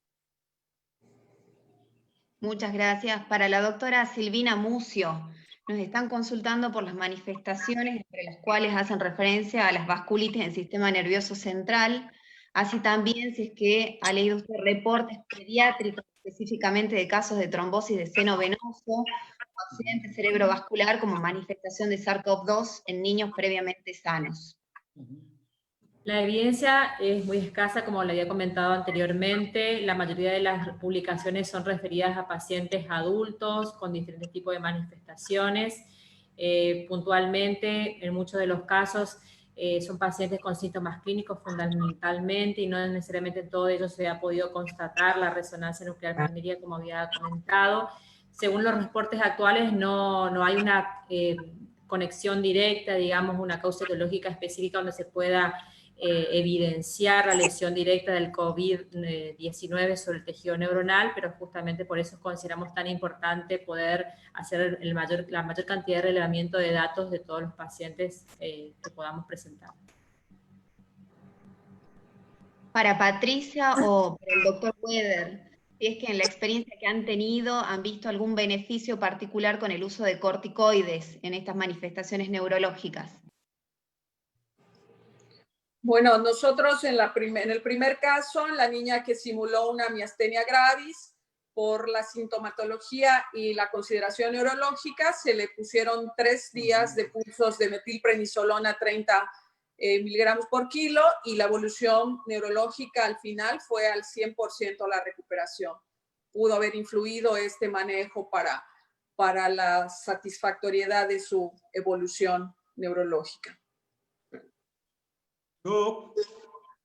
Muchas gracias. Para la doctora Silvina Mucio, nos están consultando por las manifestaciones entre las cuales hacen referencia a las vasculitis del sistema nervioso central, así también si es que ha leído usted reportes pediátricos específicamente de casos de trombosis de seno venoso, accidente cerebrovascular como manifestación de SARS-CoV-2 en niños previamente sanos. La evidencia es muy escasa, como le había comentado anteriormente. La mayoría de las publicaciones son referidas a pacientes adultos con diferentes tipos de manifestaciones. Puntualmente, en muchos de los casos, son pacientes con síntomas clínicos fundamentalmente, y no necesariamente en todos ellos se ha podido constatar la resonancia nuclear familiar, como había comentado. Según los reportes actuales, no hay una conexión directa, digamos, una causa etiológica específica donde se pueda evidenciar la lesión directa del COVID-19 sobre el tejido neuronal, pero justamente por eso consideramos tan importante poder hacer la mayor cantidad de relevamiento de datos de todos los pacientes que podamos presentar. Para Patricia o para el doctor Weder, si es que en la experiencia que han tenido han visto algún beneficio particular con el uso de corticoides en estas manifestaciones neurológicas. Bueno, nosotros en el primer caso, la niña que simuló una miastenia gravis, por la sintomatología y la consideración neurológica, se le pusieron 3 días de pulsos de metilprednisolona 30 miligramos por kilo, y la evolución neurológica al final fue al 100% la recuperación. Pudo haber influido este manejo para la satisfactoriedad de su evolución neurológica.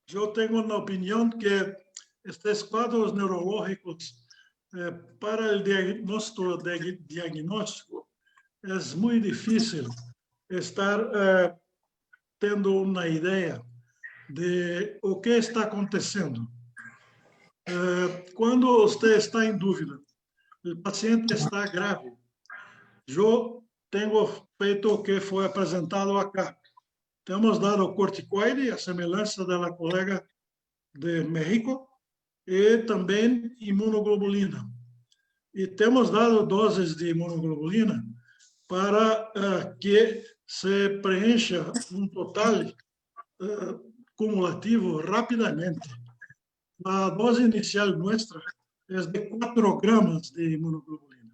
Yo tengo una opinión que estos cuadros neurológicos para el diagnóstico es muy difícil estar tendo uma ideia de o que está acontecendo. Quando você está em dúvida, o paciente está grave. Eu tenho feito o que foi apresentado acá. Temos dado corticoide, a semelhança da colega de México, e também imunoglobulina. E temos dado doses de imunoglobulina para que se preencha um total cumulativo rapidamente. A dose inicial nossa é de 4 gramas de imunoglobulina.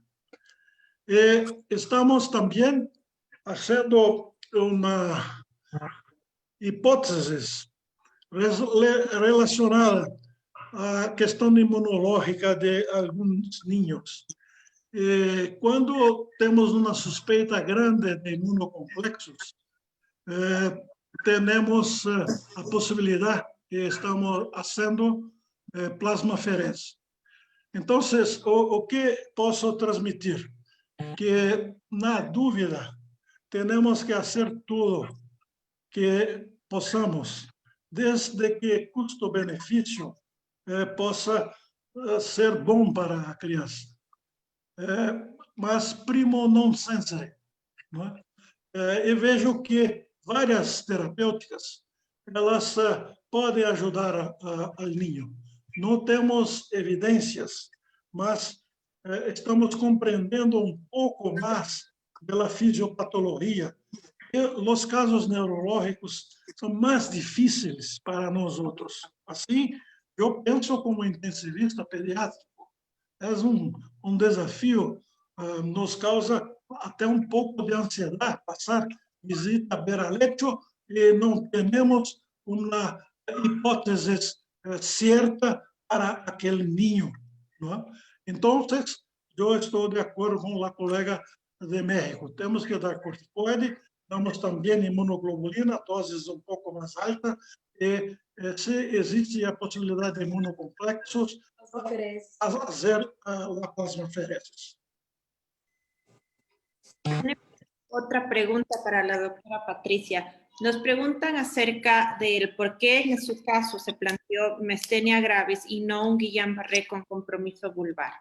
E estamos também fazendo uma hipótese relacionada à questão imunológica de alguns niños. Quando temos uma suspeita grande de imunocomplexos, temos a possibilidade que estamos fazendo plasmaferese. Então, o que posso transmitir? Que, na dúvida, temos que fazer tudo que possamos, desde que custo-benefício possa ser bom para a criança. Mas primo non sensere, não é? E vejo que várias terapêuticas, elas podem ajudar ao ninho. Não temos evidências, mas estamos compreendendo um pouco mais da fisiopatologia. E os casos neurológicos são mais difíceis para nós outros. Assim, eu penso como intensivista pediátrico, é um desafio, nos causa até um pouco de ansiedade passar visita beira-lecho e não temos uma hipótese certa para aquele ninho, não é? Então, eu estou de acordo com a colega de México. Temos que dar corticoide, damos também imunoglobulina, doses um pouco mais altas, e se existe a possibilidade de imunocomplexos, fazer a plasmaferesis. Otra pregunta para la doctora Patricia. Nos preguntan acerca del por qué en su caso se planteó miastenia gravis y no un Guillain-Barré con compromiso vulvar.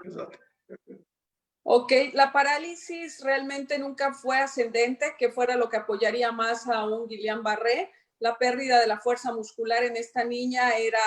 Ok, la parálisis realmente nunca fue ascendente, que fuera lo que apoyaría más a un Guillain-Barré. La pérdida de la fuerza muscular en esta niña era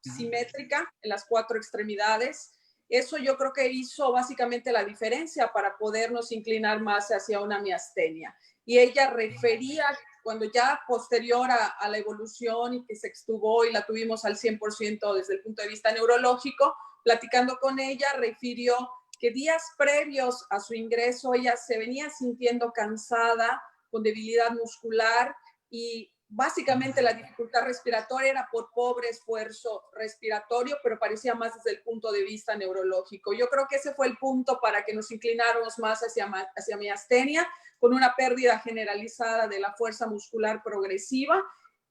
simétrica en las 4 extremidades. Eso yo creo que hizo básicamente la diferencia para podernos inclinar más hacia una miastenia. Y ella refería, cuando ya posterior a la evolución y que se extubó y la tuvimos al 100% desde el punto de vista neurológico, platicando con ella, refirió que días previos a su ingreso ella se venía sintiendo cansada, con debilidad muscular y básicamente la dificultad respiratoria era por pobre esfuerzo respiratorio, pero parecía más desde el punto de vista neurológico. Yo creo que ese fue el punto para que nos inclináramos más hacia miastenia, con una pérdida generalizada de la fuerza muscular progresiva,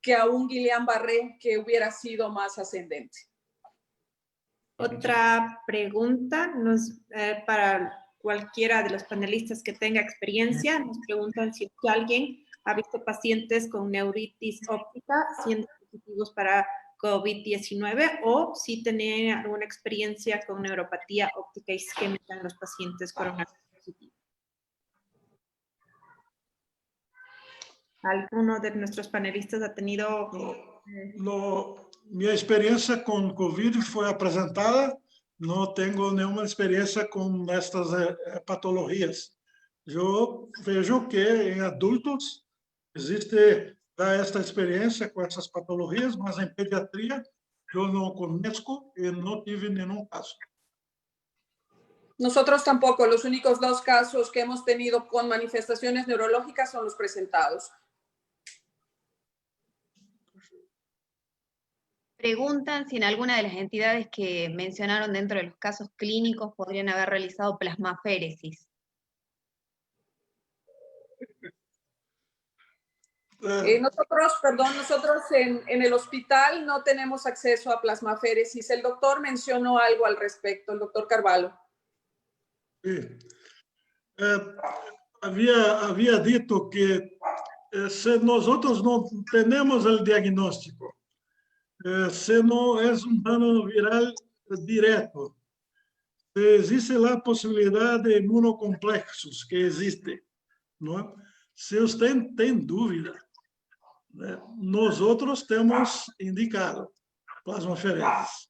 que a un Guillain-Barré que hubiera sido más ascendente. Otra pregunta para cualquiera de los panelistas que tenga experiencia. Nos preguntan si alguien ha visto pacientes con neuritis óptica siendo positivos para COVID-19 o si tenían alguna experiencia con neuropatía óptica isquémica en los pacientes coronavirus positivos. ¿Alguno de nuestros panelistas ha tenido...? Mi experiencia con COVID fue apresentada, no tengo ninguna experiencia con estas patologías. Yo veo que en adultos existe esta experiencia con esas patologías, mas en pediatría yo no conozco y no tuve ningún caso. Nosotros tampoco, los únicos 2 casos que hemos tenido con manifestaciones neurológicas son los presentados. Preguntan si en alguna de las entidades que mencionaron dentro de los casos clínicos podrían haber realizado plasmaféresis. Nosotros en el hospital no tenemos acceso a plasmaféresis. El doctor mencionó algo al respecto, el doctor Carvalho. Sí. Había dicho que si nosotros no tenemos el diagnóstico, se não é dano viral direto, se existe a possibilidade de imunocomplexos, que existe, não é? Se você tem dúvida, né, nós outros temos indicado plasmaferesis.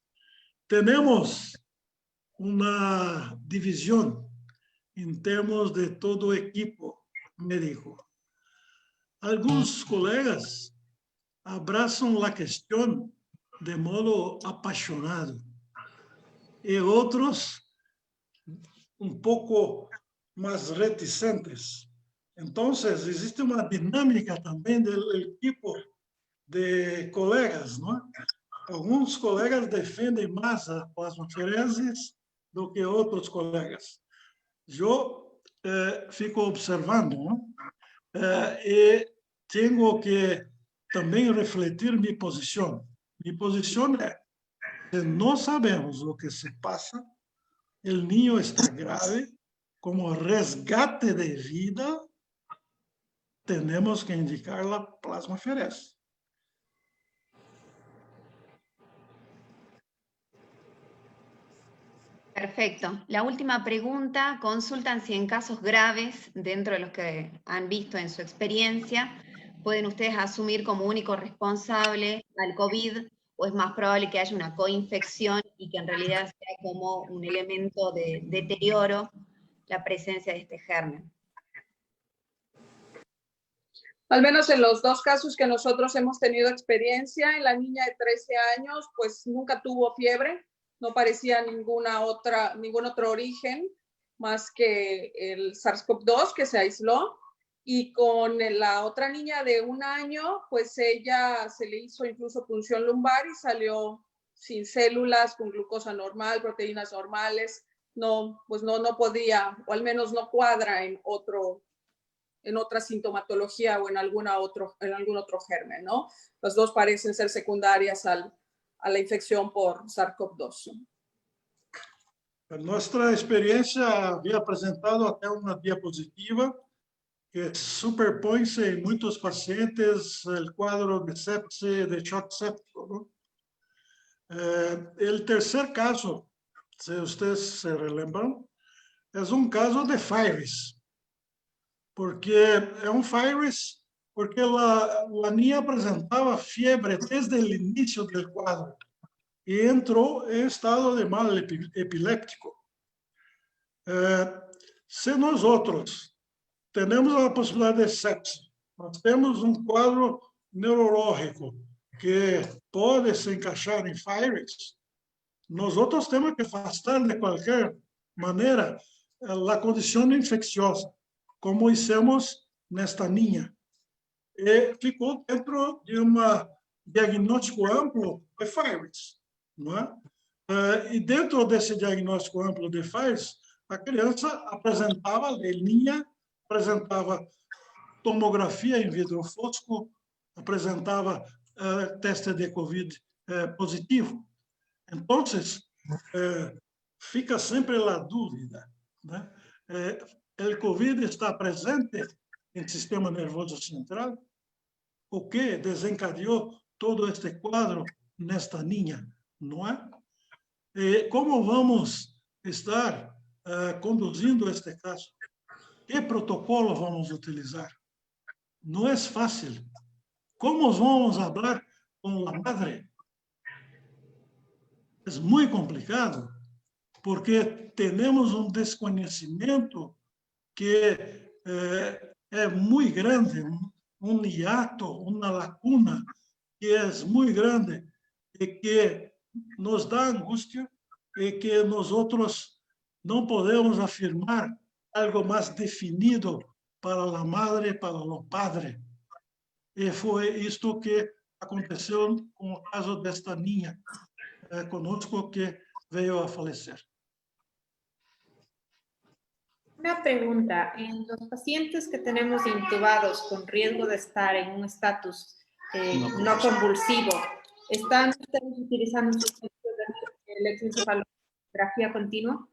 Temos uma divisão em termos de todo o equipo médico. Alguns colegas abraçam a questão de modo apaixonado e outros pouco mais reticentes. Então, existe uma dinâmica também do equipo de colegas, não é? Alguns colegas defendem mais a plasmaferesis do que outros colegas. Eu fico observando, não é? E tenho que também refletir minha posição. Minha posição é que não sabemos o que se passa, o niño está grave, como resgate de vida, temos que indicar a plasmaferesis. Perfecto. La última pregunta, consultan si en casos graves, dentro de los que han visto en su experiencia, pueden ustedes asumir como único responsable al COVID, o es más probable que haya una coinfección y que en realidad sea como un elemento de deterioro la presencia de este germen. Al menos en los dos casos que nosotros hemos tenido experiencia, en la niña de 13 años, pues nunca tuvo fiebre, no parecía ningún otro origen más que el SARS-CoV-2 que se aisló. Y con la otra niña de 1 año, pues ella se le hizo incluso punción lumbar y salió sin células, con glucosa normal, proteínas normales. No, pues no podía, o al menos no cuadra en otra sintomatología o en algún otro germen, ¿no? Las dos parecen ser secundarias a la infección por SARS-CoV-2. Nuestra experiencia había presentado até uma diapositiva que superpõe-se em muitos pacientes o quadro de sepse, de choque séptico, ¿no? O terceiro caso, se vocês se relembram, é caso de virus, porque é virus porque a niña apresentava fiebre desde o início do quadro e entrou em estado de mal epiléptico. Se nós outros temos a possibilidade de sepse, nós temos quadro neurológico que pode se encaixar em virus, nós outros temos que afastar de qualquer maneira a condição infecciosa, como hicimos nesta niña. E ficou dentro de diagnóstico amplo de virus, não é? E dentro desse diagnóstico amplo de virus, a criança apresentava, a niña apresentava tomografia em vidro fosco, apresentava teste de COVID positivo. Então, fica sempre a dúvida, né? O COVID está presente no sistema nervoso central? O que desencadeou todo este quadro nesta niña, não é? Como vamos estar conduzindo este caso? Que protocolo vamos utilizar? Não é fácil. Como vamos falar com a madre? É muito complicado, porque temos desconhecimento que é muito grande, hiato, uma lacuna que é muito grande e que nos dá angústia e que nós outros não podemos afirmar algo mais definido para a madre, para o padre. E foi isto que aconteceu com o caso desta niña conosco que veio a falecer. Una pregunta, en los pacientes que tenemos intubados con riesgo de estar en un estatus no convulsivo, ¿están ustedes utilizando electroencefalografía continua?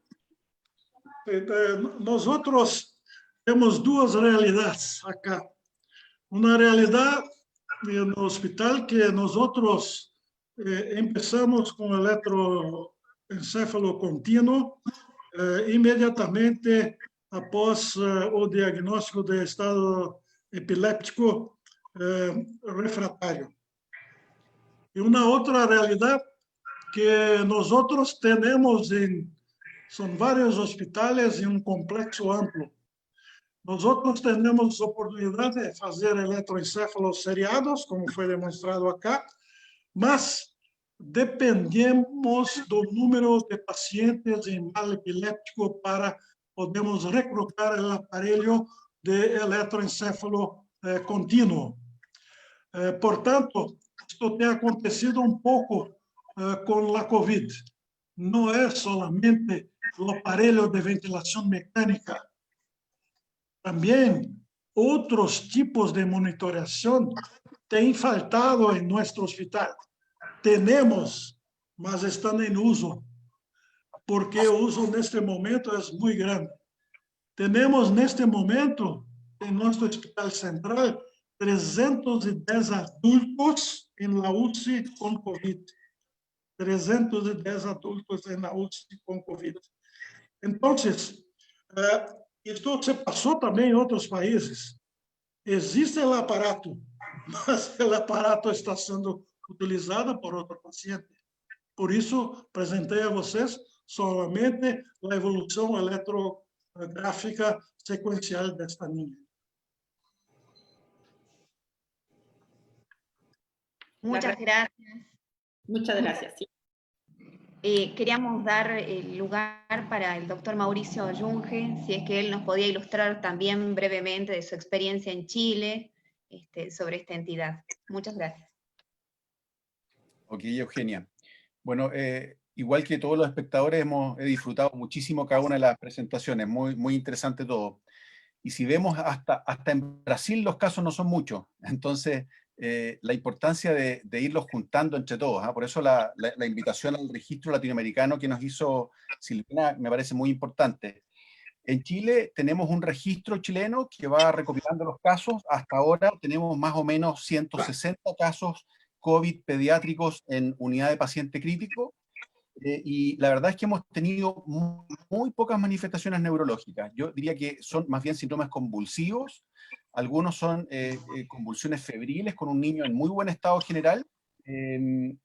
Nós outros temos duas realidades acá. Uma realidade no hospital que nós outros começamos com eletroencefalo contínuo imediatamente após o diagnóstico de estado epiléptico refratário. E uma outra realidade que nós outros temos são vários hospitais em complexo amplo. Nós outros temos oportunidade de fazer eletroencefalos seriados, como foi demonstrado acá, mas dependemos do número de pacientes em mal epiléptico para podermos recrutar o aparelho de eletroencefalo contínuo. Portanto, isto tem acontecido pouco com a COVID. Não é solamente o aparelho de ventilação mecânica. Também outros tipos de monitoração têm faltado em nosso hospital. Temos, mas estão em uso, porque o uso neste momento é muito grande. Temos neste momento, em nosso hospital central, 310 adultos em la UCI com COVID. 310 adultos en la UCI con COVID. Entonces, esto se pasó también en otros países. Existe el aparato, mas el aparato está siendo utilizado por otro paciente. Por eso presenté a vocês solamente la evolución electrográfica secuencial de esta niña. Muchas gracias. Muchas gracias. Sí. Queríamos dar el lugar para el doctor Mauricio Yunge, si es que él nos podía ilustrar también brevemente de su experiencia en Chile sobre esta entidad. Muchas gracias. Ok, Eugenia. Bueno, igual que todos los espectadores, he disfrutado muchísimo cada una de las presentaciones, muy interesante todo. Y si vemos, hasta en Brasil los casos no son muchos, entonces la importancia de irlos juntando entre todos, por eso la invitación al registro latinoamericano que nos hizo Silvina me parece muy importante. En Chile tenemos un registro chileno que va recopilando los casos. Hasta ahora tenemos más o menos 160 casos COVID pediátricos en unidad de paciente crítico, y la verdad es que hemos tenido muy pocas manifestaciones neurológicas. Yo diría que son más bien síntomas convulsivos. Algunos son convulsiones febriles con un niño en muy buen estado general. De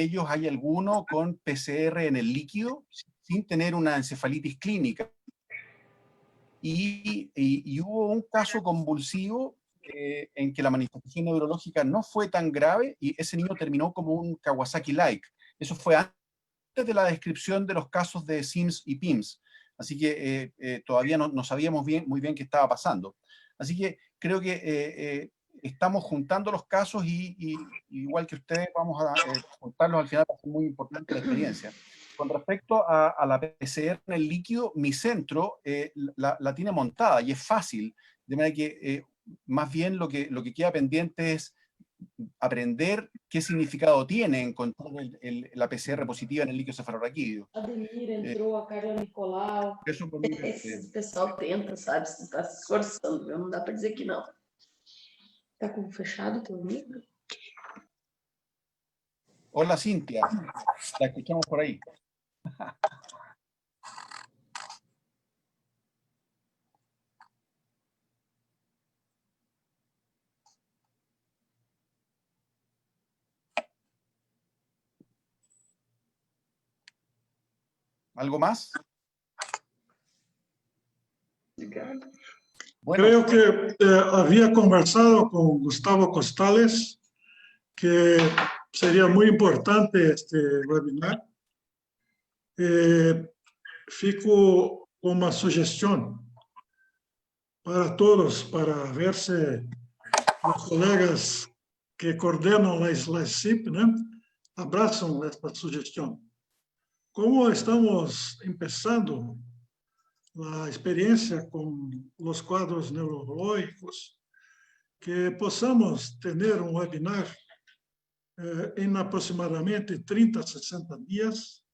ellos hay alguno con PCR en el líquido, sin tener una encefalitis clínica. Y hubo un caso convulsivo en que la manifestación neurológica no fue tan grave y ese niño terminó como un Kawasaki-like. Eso fue antes de la descripción de los casos de SIMS y PIMS. Así que todavía no sabíamos muy bien qué estaba pasando. Así que creo que estamos juntando los casos y igual que ustedes vamos a juntarlos al final, va a ser muy importante la experiencia. Con respecto a la PCR en el líquido, mi centro la tiene montada y es fácil, de manera que más bien lo que queda pendiente es aprender qué significado tiene encontrar la PCR positiva en el líquido cefalorraquídeo. Ademir entrou, a Carla Nicolau. Eso por mí, Esse pessoal tenta, sabe? Está se esforçando, viu? Não dá para dizer que não. Está com fechado o teu livro? Hola, Cintia. La escuchamos por ahí. ¿Algo más? Bueno, Creo que había conversado con Gustavo Costales que sería muy importante este webinar. Fico con una sugestión para todos, para ver si los colegas que coordenan la SIP, ¿no?, abrazan esta sugestión. Como estamos empezando la experiencia con los cuadros neurológicos, que podamos tener un webinar en aproximadamente 30 a 60 días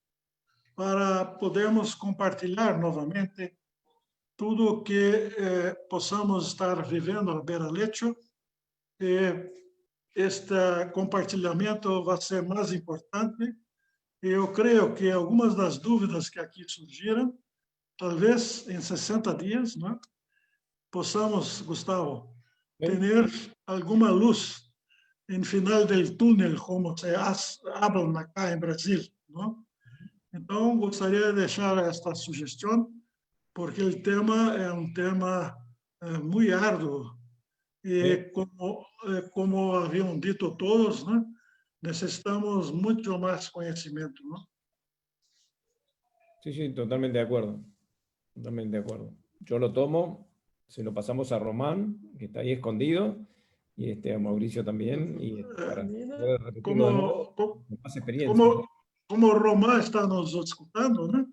para podermos compartilhar novamente tudo que possamos estar vivendo à beira-lecho. Este compartilhamento vai ser mais importante. Eu creio que algumas das dúvidas que aqui surgiram, talvez em 60 dias, né, possamos, Gustavo, ter alguma luz no final do túnel, como se habla acá em Brasil, não? Então, gostaria de deixar esta sugestão, porque o tema é um tema muito árduo e, como haviam dito todos, né, necesitamos muito mais conhecimento, ¿no? Sí, totalmente de acuerdo. Totalmente de acuerdo. Yo lo tomo, se lo pasamos a Román, que está ahí escondido, y a Mauricio también, y para poder repetirlo de nuevo, con más experiencia. Como Román está nos escutando, ¿no?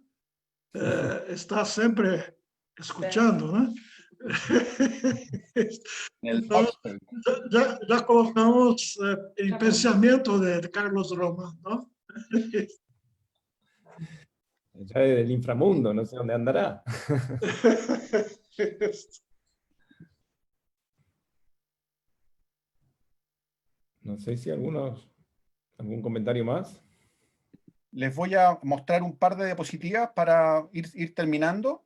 Está sempre escuchando, ¿no? Então, já colocamos em pensamento de Carlos Román, ¿no? Ya desde el inframundo, no sé dónde andará. No sé si algunos ¿Algún comentario más? Les voy a mostrar un par de diapositivas para ir terminando.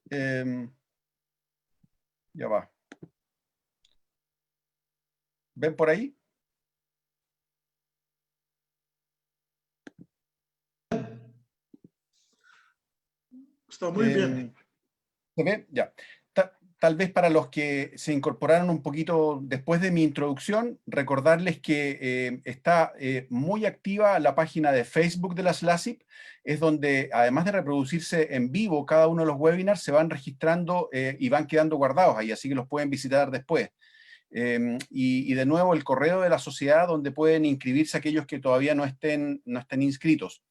Ya va. ¿Ven por ahí? Está muy bien. ¿Se ve? Ya. Tal vez para los que se incorporaron un poquito después de mi introducción, recordarles que está muy activa la página de Facebook de la SLASIP, es donde además de reproducirse en vivo cada uno de los webinars, se van registrando y van quedando guardados ahí, así que los pueden visitar después. Y de nuevo el correo de la sociedad donde pueden inscribirse aquellos que todavía no estén inscritos.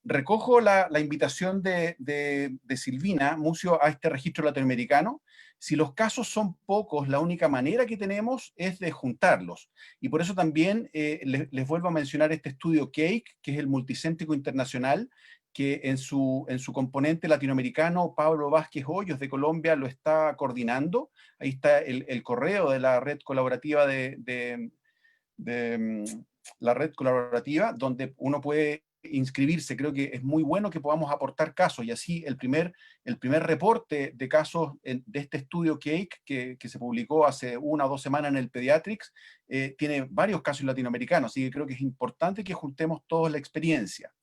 Recojo la invitación de Silvina Mucio a este registro latinoamericano. Si los casos son pocos, la única manera que tenemos es de juntarlos. Y por eso también les vuelvo a mencionar este estudio CAKE, que es el multicéntrico internacional, que en su componente latinoamericano, Pablo Vázquez Hoyos de Colombia lo está coordinando. Ahí está el correo de la red colaborativa la red colaborativa, donde uno puede inscribirse. Creo que es muy bueno que podamos aportar casos, y así el primer reporte de casos de este estudio CAKE, que se publicó hace 1 o 2 semanas en el Pediatrics, tiene varios casos latinoamericanos, así que creo que es importante que juntemos toda la experiencia.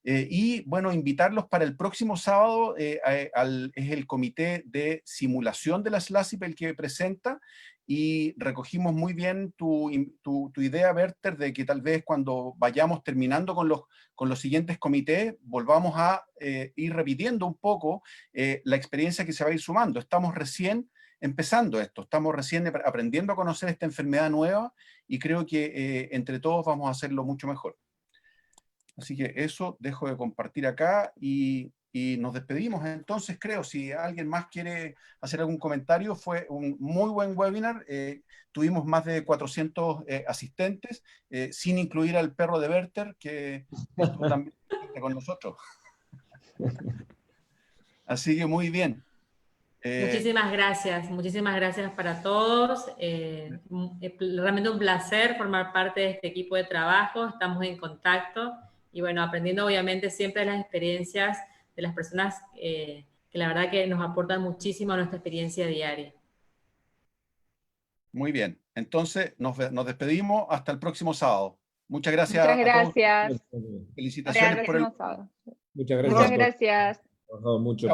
Y bueno, invitarlos para el próximo sábado, es el comité de simulación de la SLASIP el que presenta, y recogimos muy bien tu idea, Werther, de que tal vez cuando vayamos terminando con los siguientes comités, volvamos a ir repitiendo un poco la experiencia que se va a ir sumando. Estamos recién empezando esto, estamos recién aprendiendo a conocer esta enfermedad nueva, y creo que entre todos vamos a hacerlo mucho mejor. Así que eso dejo de compartir acá y nos despedimos. Entonces, creo, si alguien más quiere hacer algún comentario, fue un muy buen webinar. Tuvimos más de 400 asistentes, sin incluir al perro de Werther, que estuvo también con nosotros. Así que muy bien. Muchísimas gracias para todos. Realmente un placer formar parte de este equipo de trabajo, estamos en contacto y bueno, aprendiendo obviamente siempre de las experiencias de las personas que la verdad que nos aportan muchísimo a nuestra experiencia diaria. Muy bien, entonces nos despedimos hasta el próximo sábado. Muchas gracias. Muchas gracias. A todos. Felicitaciones por el... Muchas gracias. Muchas gracias. Trabajado mucho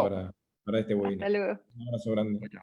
para este webinar. Hasta luego. Un abrazo grande. Chao.